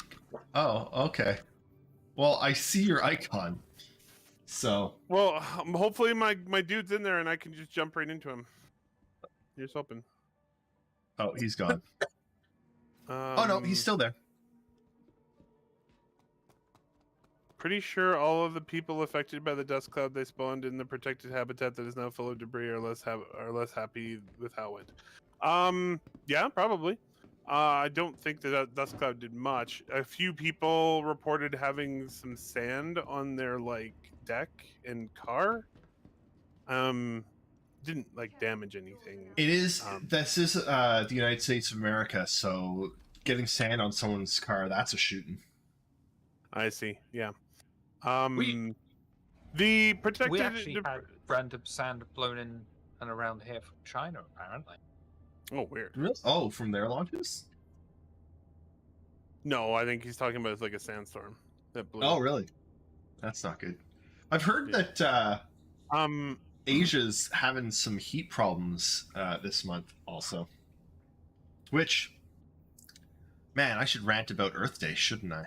Oh, okay. Well, I see your icon. So. Well, hopefully my dude's in there, and I can just jump right into him. Here's hoping. Oh, he's gone. Oh no, he's still there. Pretty sure all of the people affected by the dust cloud they spawned in the protected habitat that is now full of debris are less happy with how it went. Yeah, probably. I don't think that Dust Cloud did much. A few people reported having some sand on their deck and car. Didn't damage anything. It is. This is the United States of America, so getting sand on someone's car, that's a shooting. I see. Yeah. We protected. actually had random sand blown in and around here from China, apparently. Oh, weird. Really? Oh, from their launches? No, I think he's talking about a sandstorm that blew. Oh, really? That's not good. I've heard that Asia's having some heat problems this month also. Which, man, I should rant about Earth Day, shouldn't I?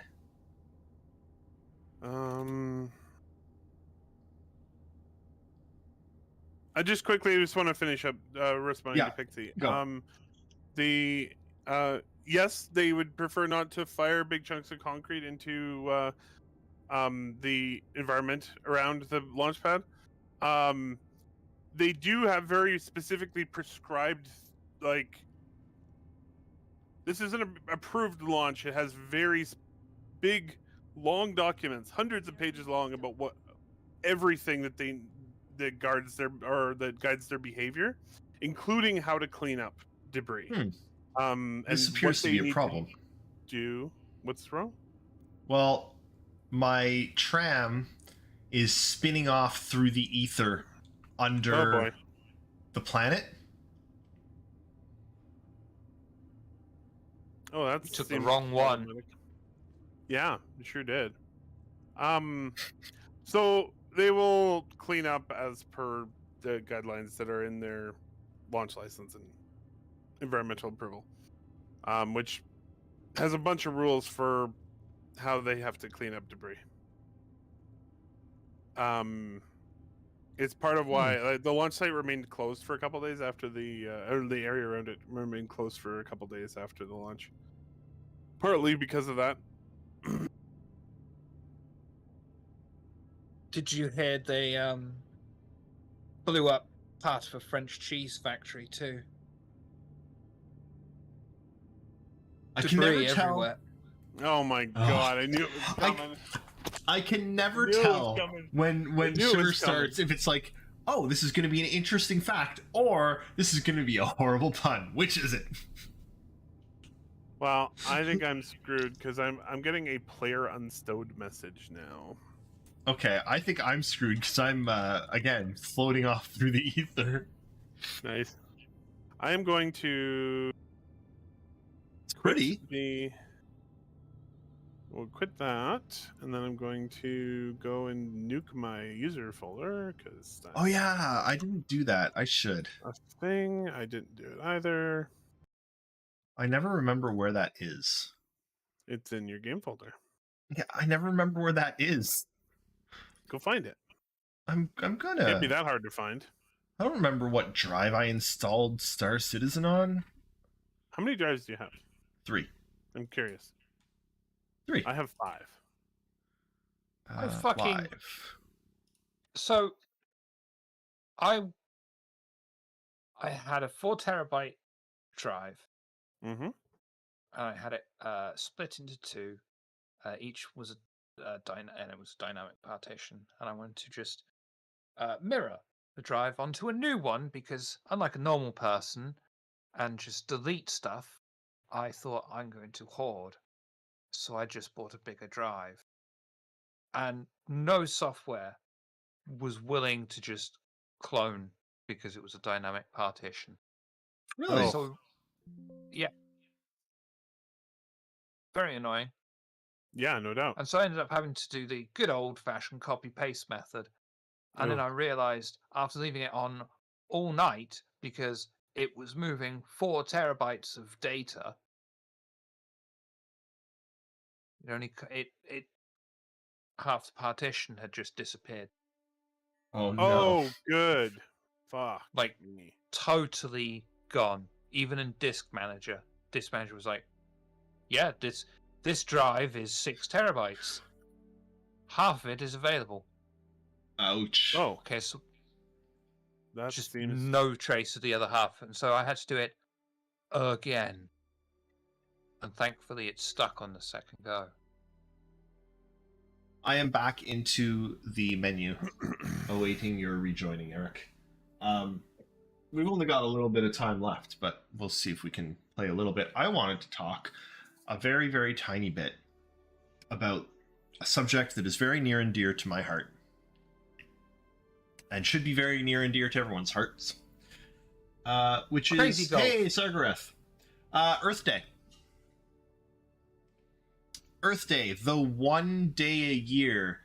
I just want to finish up responding to Pixie. Go. Yes, they would prefer not to fire big chunks of concrete into the environment around the launch pad. They do have very specifically prescribed, this is an approved launch. It has very big, long documents, hundreds of pages long, about everything that guides their behavior, including how to clean up debris. This appears to be a problem. What's wrong? Well, my tram is spinning off through the ether under the planet. Oh, that's took the wrong one. Yeah, you sure did. So they will clean up as per the guidelines that are in their launch license and environmental approval, which has a bunch of rules for how they have to clean up debris. It's part of why the launch site remained closed for a couple days after the area around it remained closed for a couple days after the launch. Partly because of that. Did you hear they blew up part of a French cheese factory too? I can never tell. Oh my god! I knew it was coming. I can never tell when sugar starts if it's like, oh, this is going to be an interesting fact, or this is going to be a horrible pun. Which is it? Well, I think I'm screwed because I'm getting a player unstowed message now. Okay, I think I'm screwed because I'm again floating off through the ether. Nice. I am going to. It's pretty. We'll quit that, and then I'm going to go and nuke my user folder because. Oh yeah, I didn't do that. I should. A thing. I didn't do it either. I never remember where that is. It's in your game folder. Yeah, I never remember where that is. Go find it. I'm gonna. Can't be that hard to find. I don't remember what drive I installed Star Citizen on. How many drives do you have? 3. I'm curious. 3. I have 5. I fucking. 5. So, I had a 4 terabyte drive. Mm-hmm. And I had it split into 2. Each was and it was dynamic partition. And I wanted to just mirror the drive onto a new one because, unlike a normal person, and just delete stuff, I thought I'm going to hoard. So I just bought a bigger drive. And no software was willing to just clone because it was a dynamic partition. Really? So, yeah. Very annoying. Yeah, no doubt. And so I ended up having to do the good old-fashioned copy-paste method. And then I realized, after leaving it on all night, because it was moving 4 terabytes of data, half the partition had just disappeared. Oh no! Oh, good. Fuck. Like totally gone. Even in Disk Manager was like, "Yeah, this drive is 6 terabytes. Half of it is available." Ouch. Oh, okay. So that just seems no trace of the other half, and so I had to do it again. And thankfully, it's stuck on the second go. I am back into the menu, awaiting your rejoining, Eric. We've only got a little bit of time left, but we'll see if we can play a little bit. I wanted to talk a very, very tiny bit about a subject that is very near and dear to my heart, and should be very near and dear to everyone's hearts, which Crazy is, Golf. hey, Sargareth, Earth Day. Earth Day, the one day a year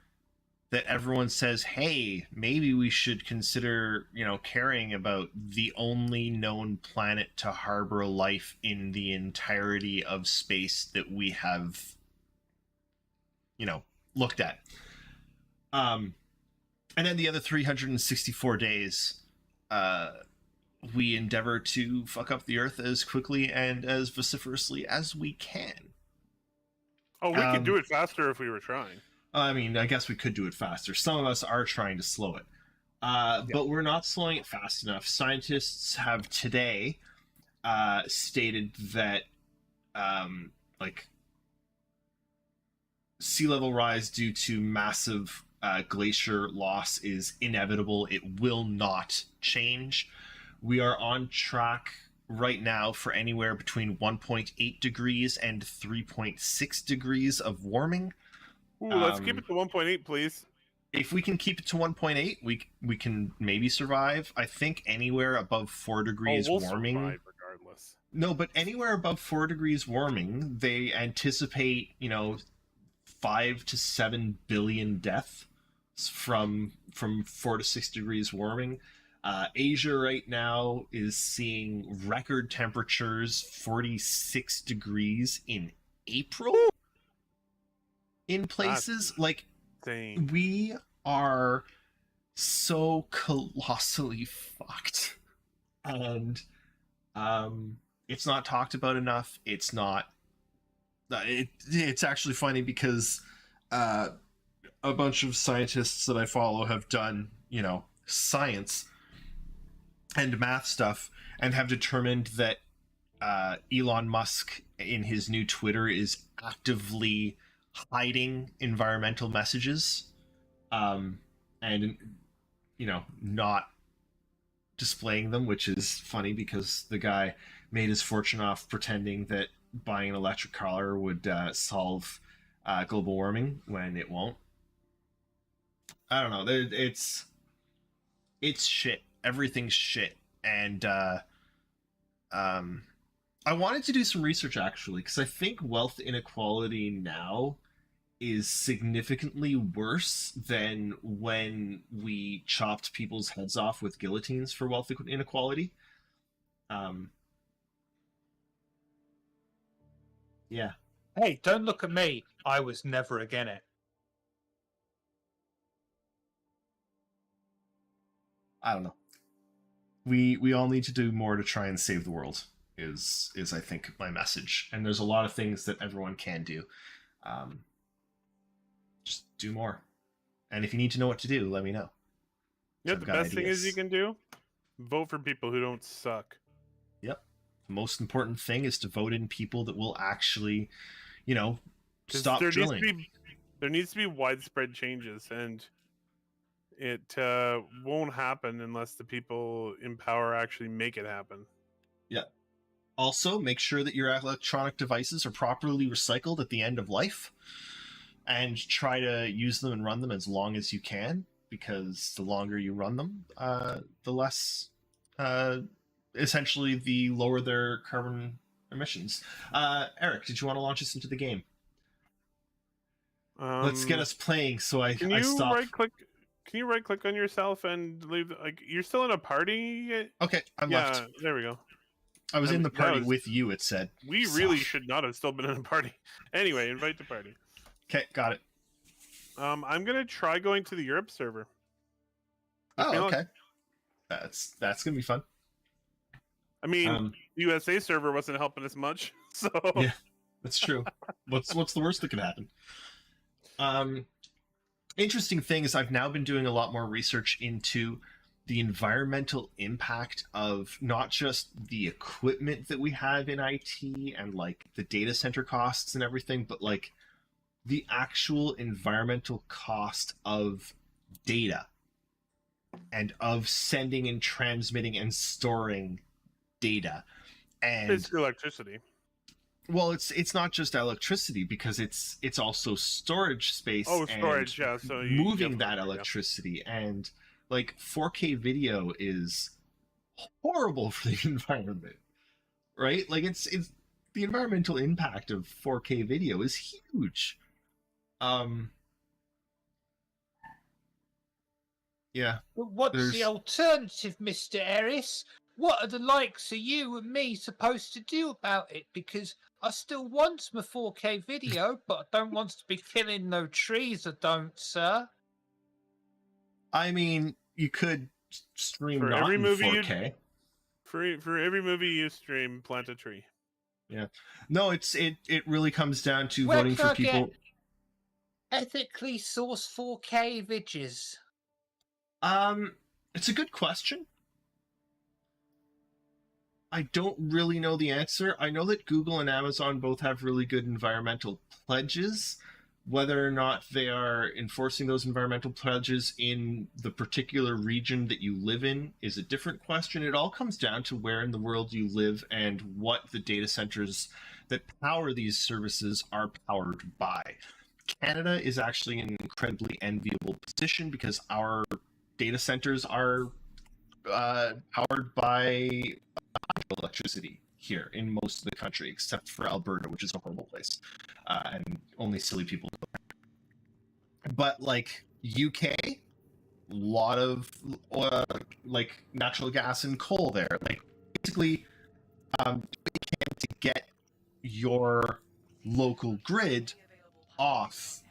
that everyone says, hey, maybe we should consider, caring about the only known planet to harbor life in the entirety of space that we have, looked at. And then the other 364 days, we endeavor to fuck up the Earth as quickly and as vociferously as we can. Oh, we could do it faster if we were trying. I mean, I guess we could do it faster. Some of us are trying to slow it. But we're not slowing it fast enough. Scientists have today stated that sea level rise due to massive glacier loss is inevitable. It will not change. We are on track right now for anywhere between 1.8 degrees and 3.6 degrees of warming. Ooh, let's keep it to 1.8, please. If we can keep it to 1.8, we can maybe survive. I think anywhere above 4 degrees we'll warming. survive regardless. No, but anywhere above 4 degrees warming, they anticipate, 5 to 7 billion deaths from 4 to 6 degrees warming. Asia right now is seeing record temperatures, 46 degrees in April. In places Dang. we are so colossally fucked, and it's not talked about enough. It's not. It's actually funny because a bunch of scientists that I follow have done, science and math stuff, and have determined that Elon Musk in his new Twitter is actively hiding environmental messages, and not displaying them, which is funny because the guy made his fortune off pretending that buying an electric car would solve global warming when it won't. I don't know. It's shit. Everything's shit. And I wanted to do some research actually, because I think wealth inequality now is significantly worse than when we chopped people's heads off with guillotines for wealth inequality. Yeah. Hey, don't look at me. I was never again it. I don't know. We all need to do more to try and save the world is I think my message. And there's a lot of things that everyone can do. Just do more. And if you need to know what to do, let me know. Yeah, I've the got best thing ideas. is you can do? Vote for people who don't suck. Yep. The most important thing is to vote in people that will actually, 'Cause stop drilling. There needs to be widespread changes, and it won't happen unless the people in power actually make it happen. Also, make sure that your electronic devices are properly recycled at the end of life, and try to use them and run them as long as you can, because the longer you run them, the less, essentially, the lower their carbon emissions. Eric, did you want to launch us into the game? Let's get us playing. So Can I you stop. right click? Can you right click on yourself and leave? You're still in a party. Okay, I'm Yeah, left. there we go. I was in the that party was- with you. It said. We really should not have still been in a party. Anyway, invite to party. Okay, got it. I'm gonna try going to the Europe server. Oh, feel okay. That's gonna be fun. I mean, the USA server wasn't helping us much, so Yeah. That's true. What's the worst that could happen? Interesting thing is I've now been doing a lot more research into the environmental impact of not just the equipment that we have in IT and like the data center costs and everything, but like the actual environmental cost of data and of sending and transmitting and storing data. And It's electricity. well, it's not just electricity, because it's also storage space. Oh, storage, and yeah. So moving that electricity, and like 4K video is horrible for the environment, right? Like it's the environmental impact of 4K video is huge. Yeah. But what's the alternative, Mr. Eris? What are the likes of you and me supposed to do about it? Because I still want my 4K video, but I don't want to be killing no trees, I don't, sir. I mean, you could stream For not every in movie 4K. For every movie you stream, plant a tree. Yeah. No, it really comes down to Where voting can for I people. get ethically sourced 4K vidges? It's a good question. I don't really know the answer. I know that Google and Amazon both have really good environmental pledges. Whether or not they are enforcing those environmental pledges in the particular region that you live in is a different question. It all comes down to where in the world you live and what the data centers that power these services are powered by. Canada is actually in an incredibly enviable position because our data centers are powered by electricity here in most of the country, except for Alberta, which is a horrible place, and only silly people go there. But like UK, a lot of like natural gas and coal there. Like basically, do what you can to get your local grid off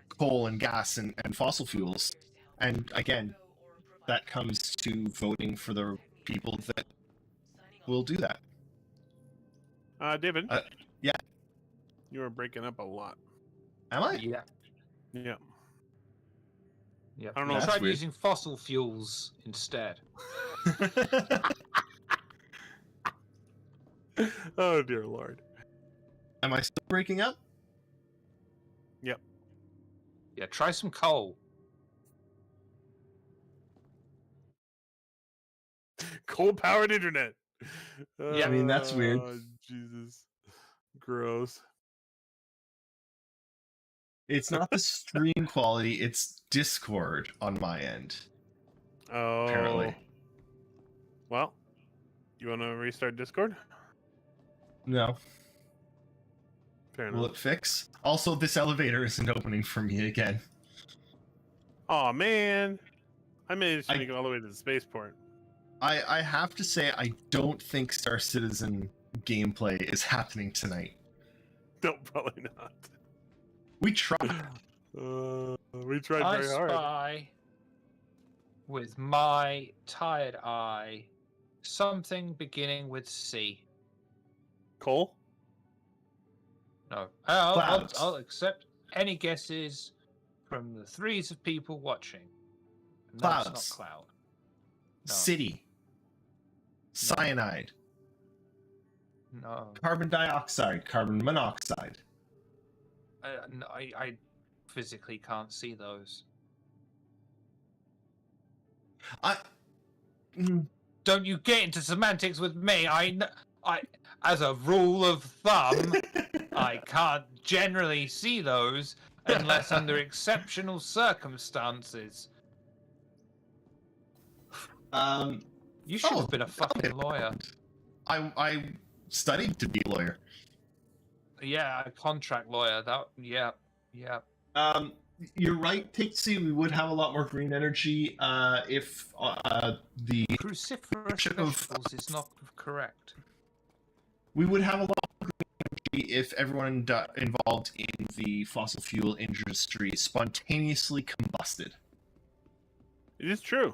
coal and gas and fossil fuels. And again, that comes to voting for the people that will do that. David. Yeah. You are breaking up a lot. Am I? Yeah. Yeah. Yeah. I don't know. I That's tried weird. using fossil fuels instead. Oh dear Lord. Am I still breaking up? Yep. Yeah, try some coal. Coal-powered internet. Yeah. I mean, that's weird. Jesus. Gross. It's not the stream quality, it's Discord on my end, Oh. apparently. Well, you want to restart Discord? No. Fair Will enough. it fix? Also, this elevator isn't opening for me again. Oh man, I managed to make it all the way to the spaceport. I have to say, I don't think Star Citizen gameplay is happening tonight. No, probably not. We tried. We tried I very hard. spy with my tired eye something beginning with C. Coal? No, Clouds. I'll accept any guesses from the threes of people watching. And that's not Clouds. cloud. No. City. Cyanide. No, Carbon dioxide. Carbon monoxide. no, I physically can't see those. Don't you get into semantics with me? I, as a rule of thumb, I can't generally see those unless under exceptional circumstances. You should have been a fucking lawyer. I studied to be a lawyer. Yeah, a contract lawyer. Yeah. You're right, Pixie. We would have a lot more green energy if the Cruciferous Ship of- vegetables is not correct. we would have a lot more green energy if everyone involved in the fossil fuel industry spontaneously combusted. It is true.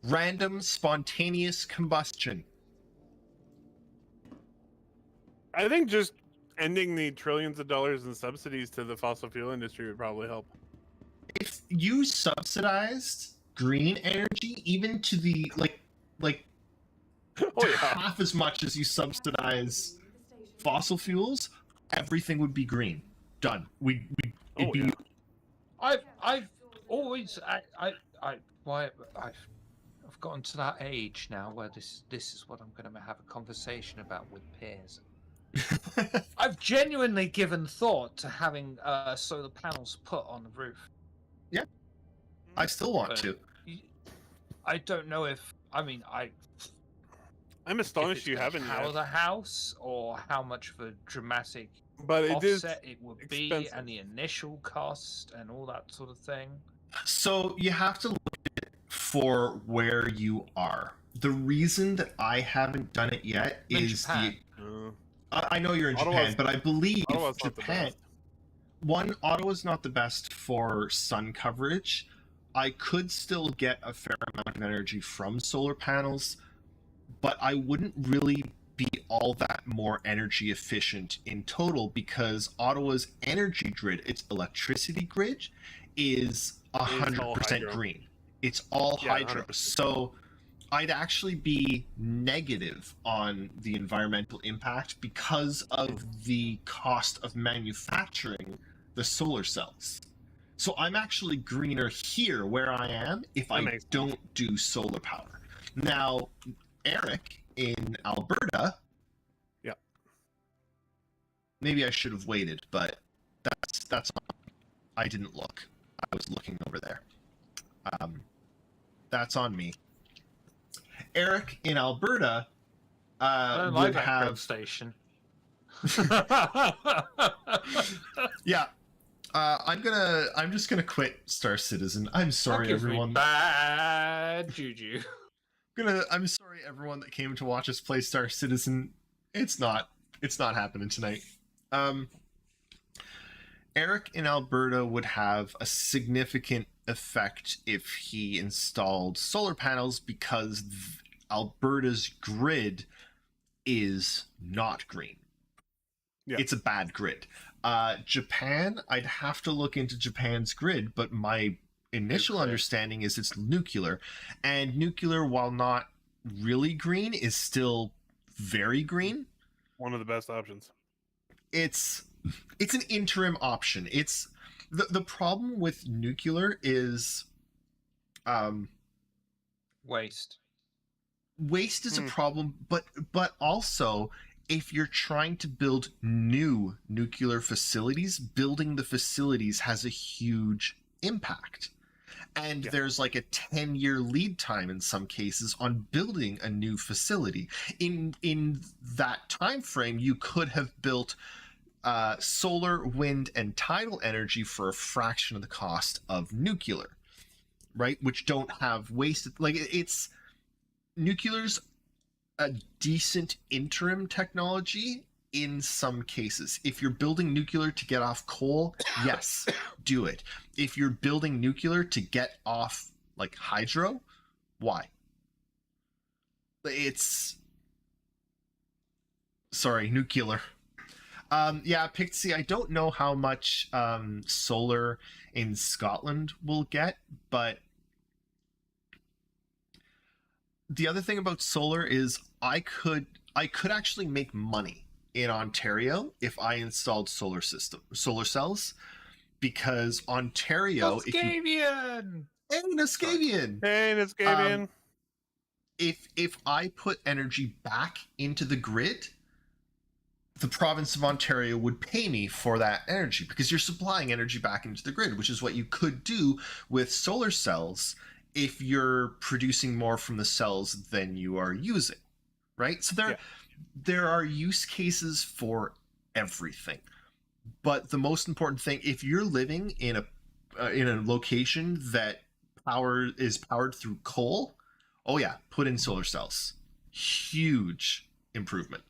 Random, spontaneous combustion. I think just ending the trillions of dollars in subsidies to the fossil fuel industry would probably help. you subsidized green energy even to the like Oh yeah. half as much as you subsidize fossil fuels, everything would be green. Done. It'd Oh be yeah. I've always I've gotten to that age now where this is what I'm going to have a conversation about with peers. I've genuinely given thought to having solar panels put on the roof. Yeah, I still want to. I don't know if I'm astonished you haven't power yet. the house or how much of a dramatic But it is offset it would be, expensive. and the initial cost and all that sort of thing. So you have to look at it for where you are. The reason that I haven't done it yet In is Japan. I know you're in Ottawa's- Japan, but I believe Ottawa's not the Japan. best. One, Ottawa's not the best for sun coverage. I could still get a fair amount of energy from solar panels, but I wouldn't really be all that more energy efficient in total because Ottawa's energy grid, its electricity grid, is 100% hydro. green. It's all Yeah, hydro. 100%. So I'd actually be negative on the environmental impact because of the cost of manufacturing the solar cells. So I'm actually greener here where I am if That I makes sense. don't do solar power. Now, Eric in Alberta. Yep. Maybe I should have waited, but that's I didn't look. I was looking over there. That's on me. Eric in Alberta I don't would like that have station. yeah. I'm just gonna quit Star Citizen. I'm sorry, That gives me everyone. bad juju. I'm sorry, everyone that came to watch us play Star Citizen. It's not happening tonight. Eric in Alberta would have a significant effect if he installed solar panels because Alberta's grid is not green. Yeah. It's a bad grid. Japan, I'd have to look into Japan's grid, but my initial understanding is it's nuclear. And nuclear, while not really green, is still very green. One of the best options. It's an interim option. It's the problem with nuclear is Waste. waste is a problem, but also if you're trying to build new nuclear facilities, building the facilities has a huge impact. And there's like a 10-year lead time in some cases on building a new facility. In that time frame, you could have built solar, wind, and tidal energy for a fraction of the cost of nuclear, right? Which don't have waste. Like it's nuclear's a decent interim technology in some cases. If you're building nuclear to get off coal, yes, do it. If you're building nuclear to get off like hydro, why? It's nuclear. Yeah, Pixie, I don't know how much solar in Scotland will get, but the other thing about solar is I could actually make money in Ontario if I installed solar cells, because Ontario, Niskavian! Hey, Niskavian. If I put energy back into the grid, the province of Ontario would pay me for that energy because you're supplying energy back into the grid, which is what you could do with solar cells if you're producing more from the cells than you are using, right? So there are use cases for everything. But the most important thing, if you're living in a location that is powered through coal, oh yeah, put in solar cells. Huge improvement.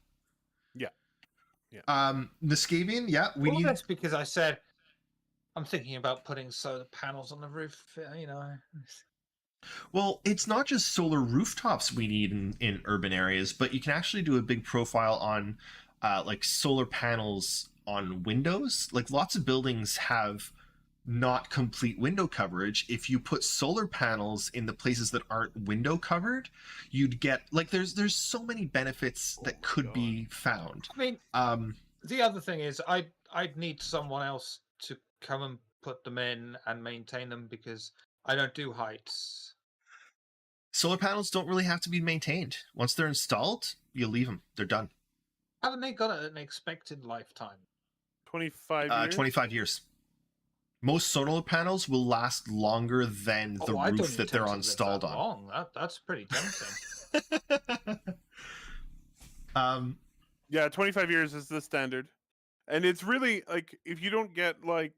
Niskavian, That's because I said I'm thinking about putting solar panels on the roof, you know. Well, it's not just solar rooftops we need in urban areas, but you can actually do a big profile on like solar panels on windows. Like lots of buildings have not complete window coverage. If you put solar panels in the places that aren't window covered, you'd get like there's so many benefits that could be found. I mean, the other thing is I'd need someone else to come and put them in and maintain them because I don't do heights. Solar panels don't really have to be maintained. Once they're installed, you leave them. They're done. Haven't they got an expected lifetime? 25 years? 25 years. Most solar panels will last longer than the roof that they're installed on. That's pretty tempting. Yeah, 25 years is the standard. And it's really like if you don't get like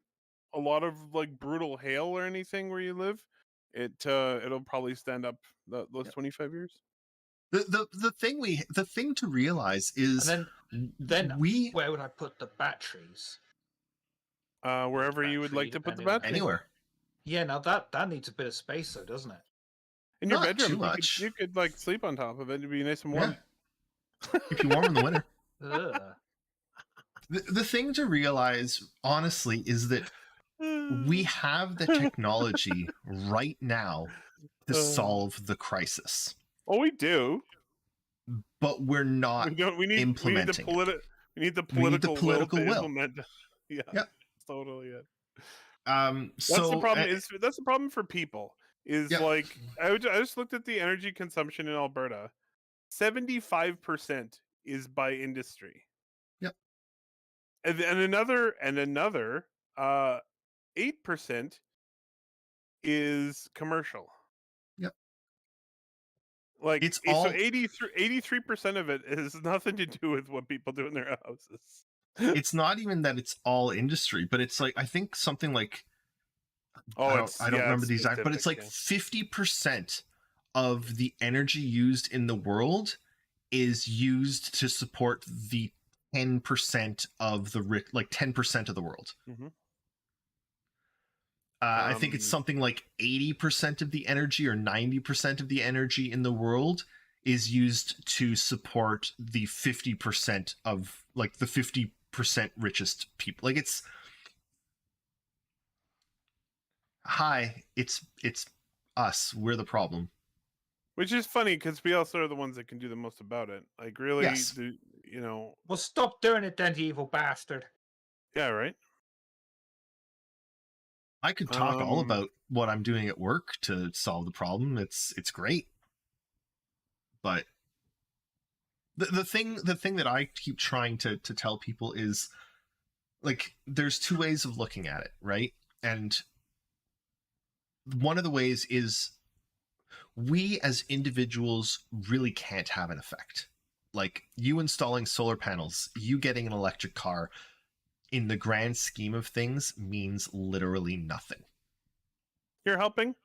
a lot of like brutal hail or anything where you live, it'll probably stand up those 25 years. The thing to realize is and then where would I put the batteries? Wherever you would like to put the battery. Anywhere. Yeah, now that needs a bit of space though, doesn't it? In your Not bedroom, too much. You could like sleep on top of it. It'd be nice and warm. Yeah. Keep you warm in the winter. Ugh. The thing to realize, honestly, is that we have the technology right now to solve the crisis. Oh, we do. But we're not implementing. We need the political will to will. implement. Yeah, yep. Totally it. That's the problem. That's the problem for people. Is like I just looked at the energy consumption in Alberta. 75% is by industry. Yep. And another 8% is commercial. Yep. Like it's all 83% of it has nothing to do with what people do in their houses. It's not even that it's all industry, but it's like I think something like I don't remember the exact, but it's like 50% of the energy used in the world is used to support the 10% of the 10% of the world. Mm-hmm. I think it's something like 80% of the energy or 90% of the energy in the world is used to support the 50% of like the 50% richest people. Like it's us. We're the problem. Which is funny because we also are the ones that can do the most about it. Like really, yes. Well, stop doing it then, you evil bastard. Yeah, right. I could talk all about what I'm doing at work to solve the problem. It's great. But the thing that I keep trying to tell people is like there's two ways of looking at it, right? And one of the ways is we as individuals really can't have an effect. Like you installing solar panels, you getting an electric car, in the grand scheme of things means literally nothing. You're helping,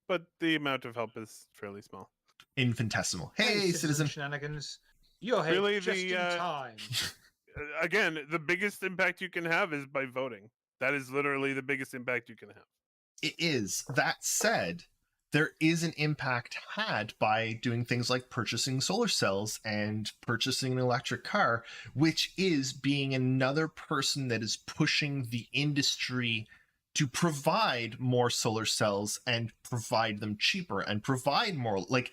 but the amount of help is fairly small. Infinitesimal. Hey, citizen. Shenanigans. You're here really just in time. Again, the biggest impact you can have is by voting. That is literally the biggest impact you can have. It is. That said, there is an impact had by doing things like purchasing solar cells and purchasing an electric car, which is being another person that is pushing the industry to provide more solar cells and provide them cheaper and provide more. Like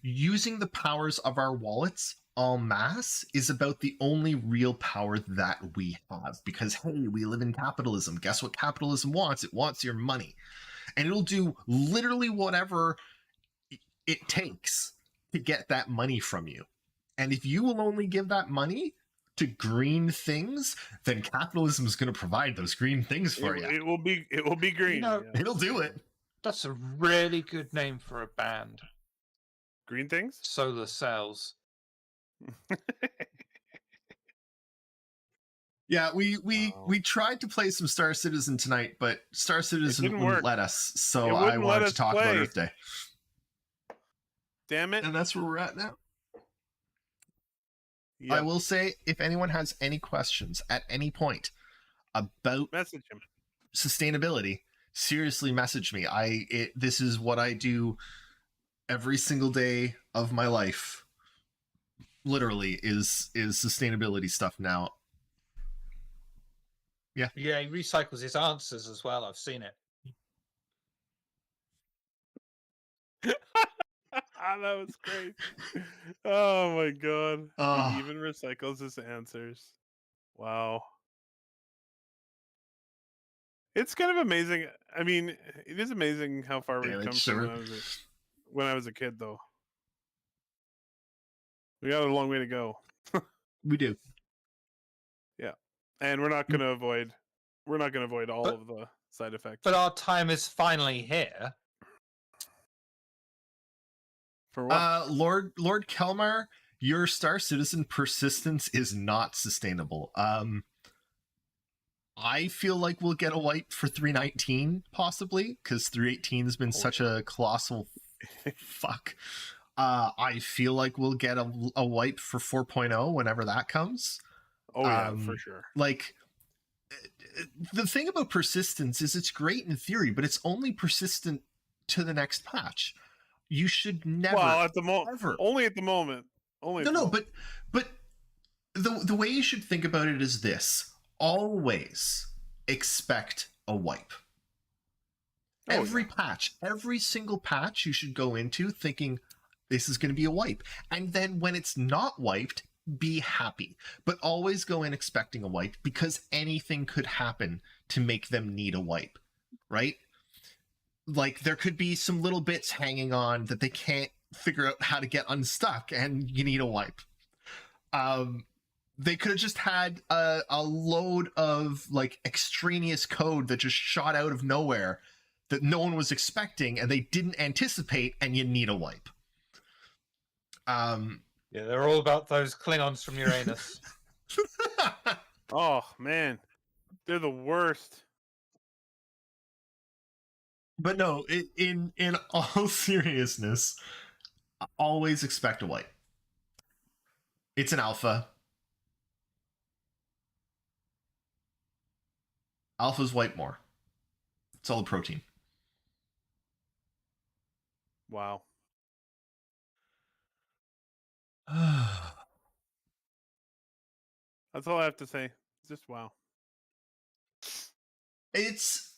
using the powers of our wallets en masse is about the only real power that we have, because hey, we live in capitalism. Guess what capitalism wants? It wants your money. And it'll do literally whatever it takes to get that money from you. And if you will only give that money to green things, then capitalism is going to provide those green things for you. It will be green. It'll do it. That's a really good name for a band. Green things? Solar cells. Yeah, we tried to play some Star Citizen tonight, but Star Citizen wouldn't let us, so I wanted to talk about Earth Day. Damn it. And that's where we're at now. Yep. I will say, if anyone has any questions at any point about message him. Sustainability, seriously message me. This is what I do every single day of my life. Literally is sustainability stuff now. Yeah, he recycles his answers as well. I've seen it. That was great. Oh my god. Oh. He even recycles his answers. Wow. It's kind of amazing. I mean, it is amazing how far we've Damn it, come from Shiver. when I was a kid, though. We got a long way to go. We do. And we're not going to avoid all of the side effects. But our time is finally here. For what? Lord Kelmar, your Star Citizen persistence is not sustainable. I feel like we'll get a wipe for 319 possibly, because 318 has been such a colossal fuck. I feel like we'll get a wipe for 4.0 whenever that comes. Oh yeah, for sure. Like, the thing about persistence is it's great in theory, but it's only persistent to the next patch. You should never. Well, at the ever. only at the moment. But the way you should think about it is this: always expect a wipe. Every patch, every single patch, you should go into thinking this is going to be a wipe, and then when it's not wiped, be happy. But always go in expecting a wipe, because anything could happen to make them need a wipe, right? Like, there could be some little bits hanging on that they can't figure out how to get unstuck, and you need a wipe. They could have just had a load of like extraneous code that just shot out of nowhere that no one was expecting, and they didn't anticipate, and you need a wipe. Yeah, they're all about those Klingons from Uranus. Oh man, they're the worst. But no, in all seriousness, always expect a wipe. It's an alpha. Alphas wipe more. It's all the protein. Wow. That's all I have to say. Just wow. It's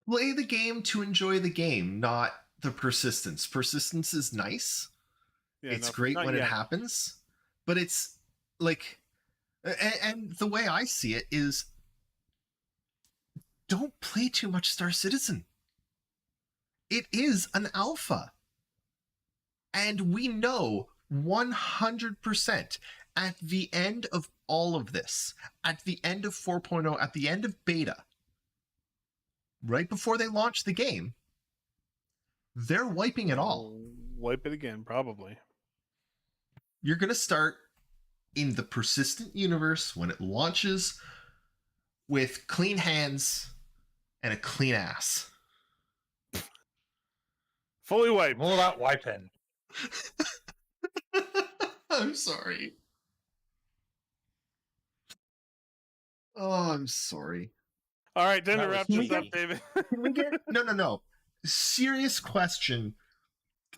play the game to enjoy the game, not the persistence. Persistence is nice. Yeah, It's great when it happens, but it's like, and the way I see it is, don't play too much Star Citizen. It is an alpha. And we know 100% at the end of all of this, at the end of 4.0, at the end of beta, right before they launch the game, they're wiping it all. Wipe it again, probably. You're going to start in the persistent universe when it launches with clean hands and a clean ass. Fully wiped. All that wiping. I'm sorry. Oh, I'm sorry. All right, then to That was- wrap Can this we up, get- David. Can we get no. Serious question.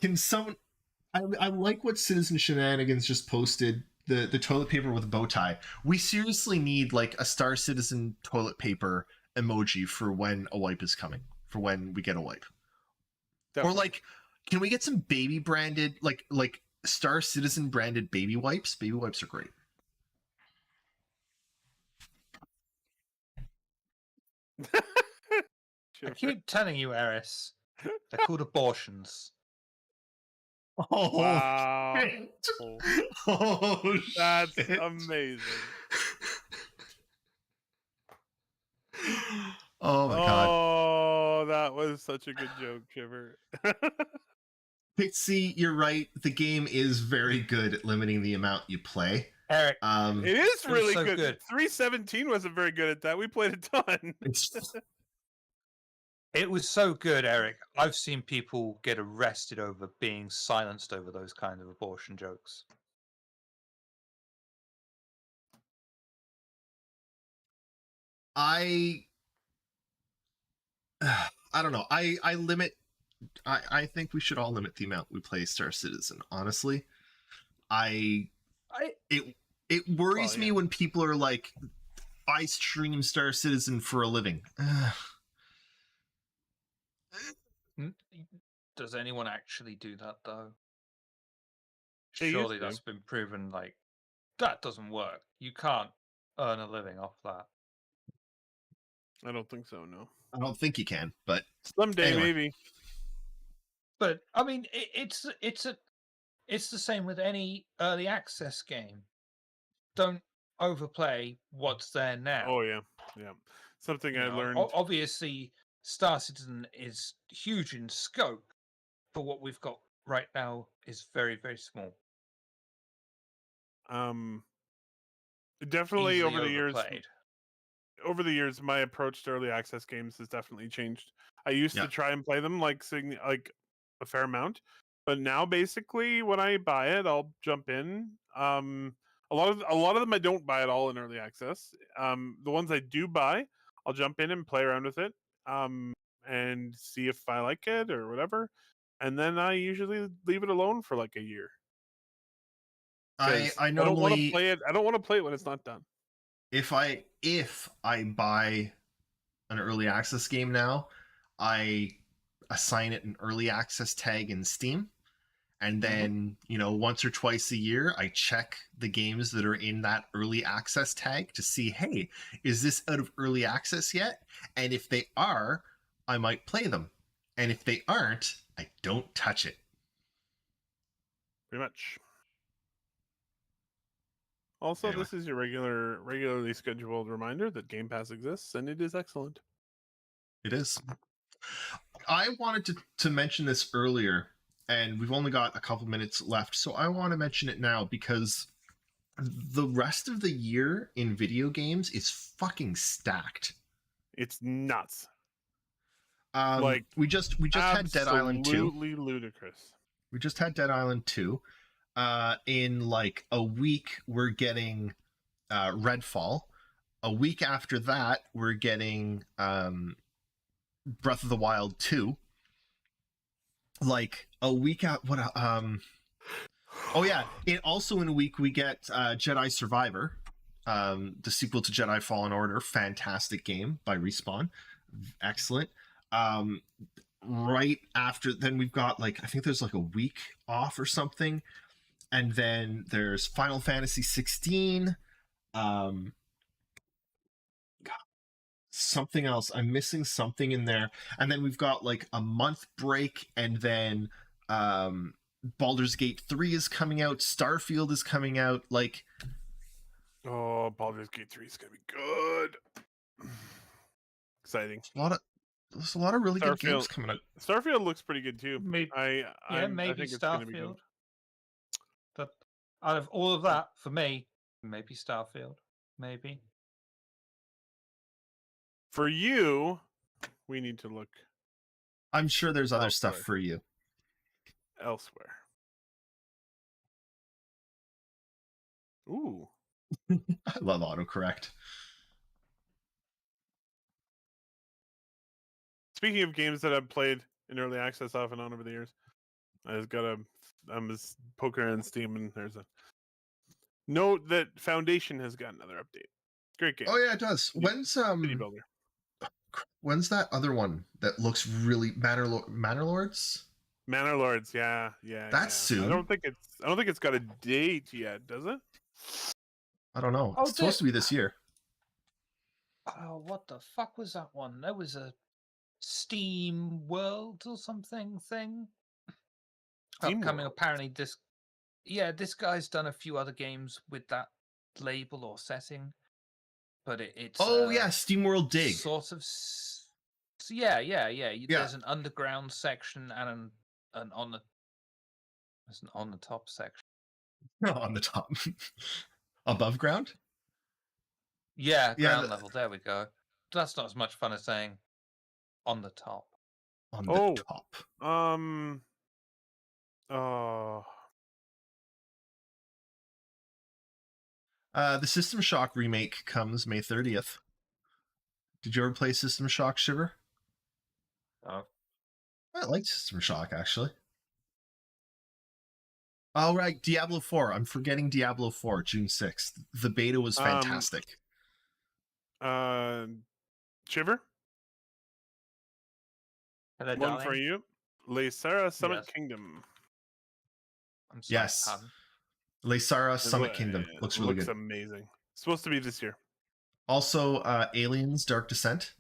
Can someone I like what Citizen Shenanigans just posted, the toilet paper with a bow tie. We seriously need like a Star Citizen toilet paper emoji for when a wipe is coming, for when we get a wipe. Definitely. Or like, can we get some baby branded, like Star Citizen branded baby wipes? Baby wipes are great. I keep telling you, Eris, they're called abortions. Oh, Wow. shit. Oh, That's shit. amazing. Oh my god. Oh, that was such a good joke, Shiver. Pixie, you're right. The game is very good at limiting the amount you play. Eric, It is was really so good. good. 317 wasn't very good at that. We played a ton. It's it was so good, Eric. I've seen people get arrested over being silenced over those kind of abortion jokes. I don't know. I limit. I think we should all limit the amount we play Star Citizen. Honestly, it worries Well, me yeah. when people are like, I stream Star Citizen for a living. Ugh. Does anyone actually do that though? They used Surely to. that's been proven. Like that doesn't work. You can't earn a living off that. I don't think so. No. I don't think you can, but Someday Anyway. maybe. But I mean, it's the same with any early access game. Don't overplay what's there now. Oh yeah, yeah. Something You I know, learned. Obviously, Star Citizen is huge in scope, but what we've got right now is very, very small. Definitely Easily over the years, my approach to early access games has definitely changed. I used Yeah. to try and play them like a fair amount, but now basically when I buy it, I'll jump in. A lot of them I don't buy at all in early access. The ones I do buy, I'll jump in and play around with it, and see if I like it or whatever, and then I usually leave it alone for like a year. I 'Cause I don't want to normally, play it. I don't want to play it when it's not done. if I buy an early access game now, I assign it an early access tag in Steam, and then once or twice a year I check the games that are in that early access tag to see, hey, is this out of early access yet? And if they are, I might play them, and if they aren't, I don't touch it. Pretty much. Also, Anyway. this is your regularly scheduled reminder that Game Pass exists, and it is excellent. It is. I wanted to mention this earlier, and we've only got a couple minutes left, so I want to mention it now because the rest of the year in video games is fucking stacked. It's nuts. Like we just had Dead Island 2. Absolutely ludicrous. We just had Dead Island 2. In like a week, we're getting Redfall. A week after that, we're getting Breath of the Wild 2. Like a week out, oh yeah, also in a week we get Jedi Survivor, the sequel to Jedi Fallen Order. Fantastic game by Respawn, excellent. Right after, then we've got like, I think there's like a week off or something, and then there's Final Fantasy 16. Something else. I'm missing something in there. And then we've got like a month break, and then Baldur's Gate 3 is coming out. Starfield is coming out. Like, oh, Baldur's Gate 3 is gonna be good. Exciting. There's a lot of really good games coming out. Starfield looks pretty good too. Maybe I think it's gonna be good. Starfield. But out of all of that, for me, maybe Starfield. Maybe. For you, we need to look I'm sure there's other Elsewhere. stuff for you. elsewhere. Ooh. I love autocorrect. Speaking of games that I've played in early access off and on over the years, I'm just poking around Steam, and there's a note that Foundation has got another update. Great game. Oh yeah, it does. City Builder. When's that other one that looks really Manor Lords? Manor Lords, yeah. That's soon. I don't think it's got a date yet, does it? I don't know. It's supposed to be this year. Oh, what the fuck was that one? There was a Steam World or something thing. Steam Upcoming, World? apparently this guy's done a few other games with that label or setting, but it's Yeah, SteamWorld Dig. sort of yeah. There's an underground section and an on the top section. On the top. Above ground? Yeah, ground level. There we go. That's not as much fun as saying on the top. On the top. The System Shock remake comes May 30th. Did you ever play System Shock, Shiver? Oh. I liked System Shock, actually. Oh, right, Diablo 4. I'm forgetting Diablo 4, June 6th. The beta was fantastic. Shiver. Hello, One for darling. you. Leysara Summit Yes. Kingdom. I'm sorry, Yes. pardon. Leysara Summit Kingdom It looks really good. amazing. Supposed to be this year. Also, Aliens Dark Descent,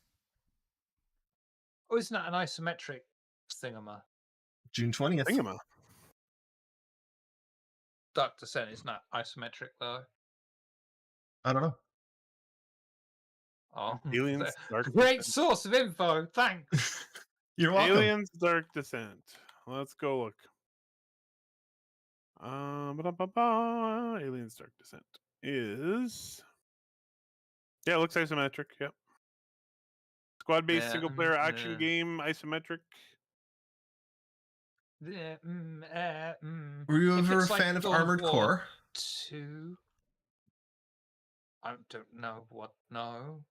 Oh, isn't that an isometric thingama? June 20th. Thingama. Dark Descent is not isometric though. I don't know. Oh, Aliens Dark great Descent. source of info. Thanks. You're welcome. Aliens Dark Descent. Let's go look. Aliens Dark Descent is. Yeah, it looks isometric. Yep. Squad-based Yeah, single-player action yeah. game, isometric. Yeah, Were you If ever a it's like fan of God of Armored War Core? 2. I don't know what. No.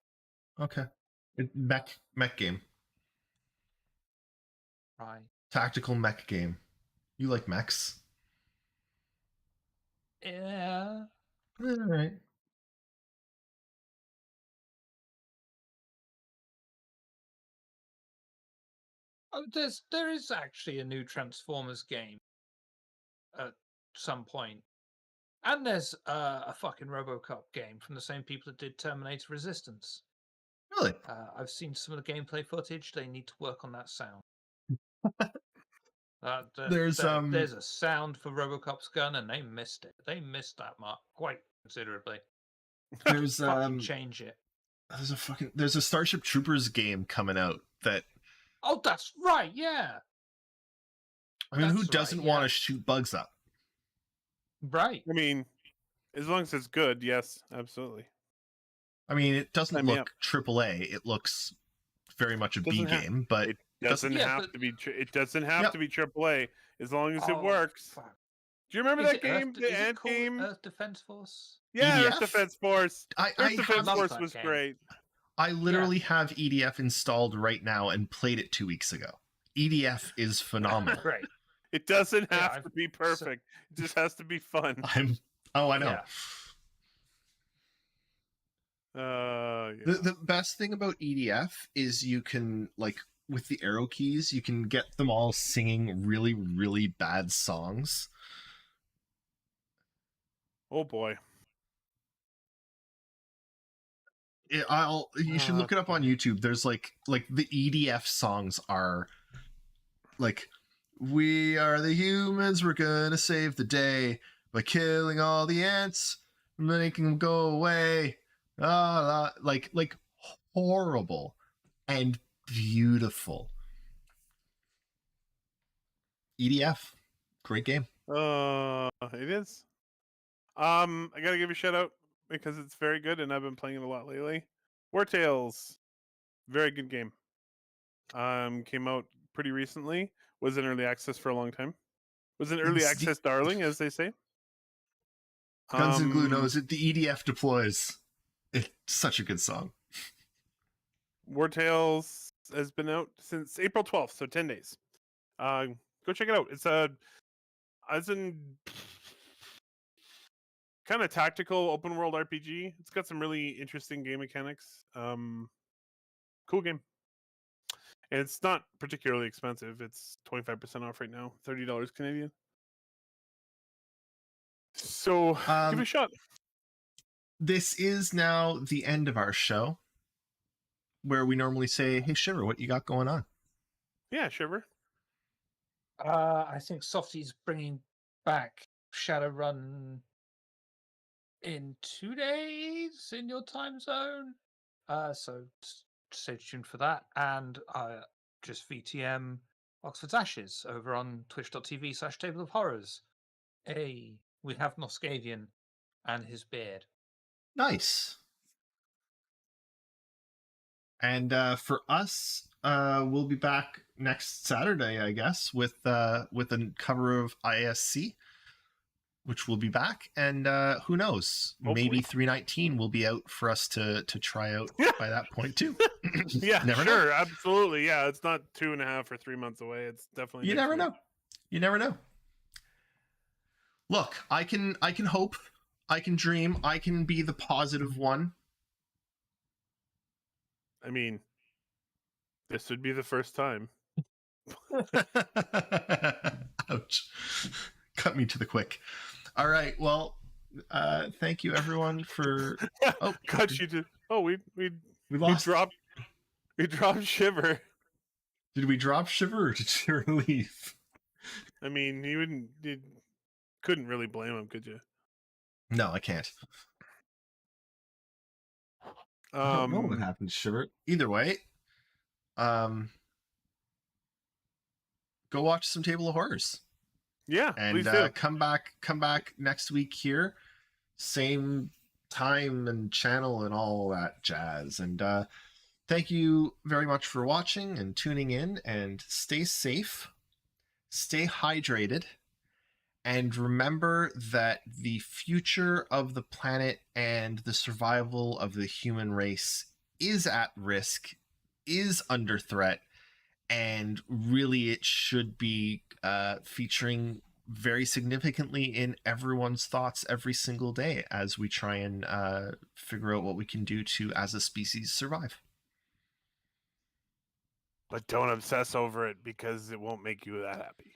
Okay. Mech game. Right. Tactical mech game. You like mechs? Yeah. All right. Oh, there is actually a new Transformers game at some point. And there's a fucking RoboCop game from the same people that did Terminator Resistance. Really? I've seen some of the gameplay footage. They need to work on that sound. There's there's a sound for RoboCop's gun, and they missed it. They missed that mark quite considerably. there's Fucking change it. there's a Starship Troopers game coming out that, Oh, that's right. Yeah. I mean, who That's right, doesn't want to shoot bugs up? Right. I mean, as long as it's good, yes, absolutely. I mean, it doesn't Sign me look AAA. It looks very much a B Doesn't have- game, but It doesn't Yeah, have but- to be. It doesn't have Yep. to be AAA as long as it Oh, works. fuck. Do you remember Is that it game, Earth, the is it Ant called game? Earth Defense Force? Yeah, EDF? Earth Defense Force. I Earth Defense love Force that was game. great. I literally have EDF installed right now and played it 2 weeks ago. EDF is phenomenal. Great. It doesn't Yeah, have to be perfect. It just has to be fun. I know. Yeah. Yeah. The best thing about EDF is you can, like, with the arrow keys, you can get them all singing really, really bad songs. Oh boy. You should look it up on YouTube. There's like the EDF songs are like, we are the humans, we're gonna save the day by killing all the ants, making them go away. Like horrible and beautiful. EDF, great game. It is. I gotta give a shout out because it's very good, and I've been playing it a lot lately. War Tales, very good game. Came out pretty recently. Was in early access for a long time. Was an early access darling, as they say. Guns and Glue knows it. The EDF deploys. It's such a good song. War Tales has been out since April 12th, so 10 days. Go check it out. It's as in kind of tactical open world RPG. It's got some really interesting game mechanics. Cool game. And it's not particularly expensive. It's 25% off right now, $30 Canadian. So give it a shot. This is now the end of our show, where we normally say, "Hey, Shiver, what you got going on?" Yeah, Shiver. I think Softy's bringing back Shadowrun in 2 days in your time zone. So stay tuned for that. And just VTM Oxford's Ashes over on twitch.tv/Table of Horrors. Hey, we have Noscavian and his beard. Nice. And for us, we'll be back next Saturday, I guess, with a cover of ISC, which will be back. And who knows? Hopefully. Maybe 319 will be out for us to try out by that point too. Yeah, Never sure, know. absolutely. Yeah, it's not 2.5 or 3 months away. It's definitely. You next never week. know. You never know. Look, I can hope, I can dream, I can be the positive one. I mean, this would be the first time. Ouch. Cut me to the quick. All right. Well, thank you everyone for. Oh, Cut you to. Oh, we lost. We dropped Shiver. Did we drop Shiver or did Shiver leave? I mean, you couldn't really blame him, could you? No, I can't. I don't know what happened to Shiver. Either way, go watch some Table of Horrors. Yeah, and please do. come back next week here, same time and channel and all that jazz. And thank you very much for watching and tuning in, and stay safe, stay hydrated, and remember that the future of the planet and the survival of the human race is at risk, is under threat, and really it should be featuring very significantly in everyone's thoughts every single day as we try and figure out what we can do to, as a species, survive. But don't obsess over it because it won't make you that happy.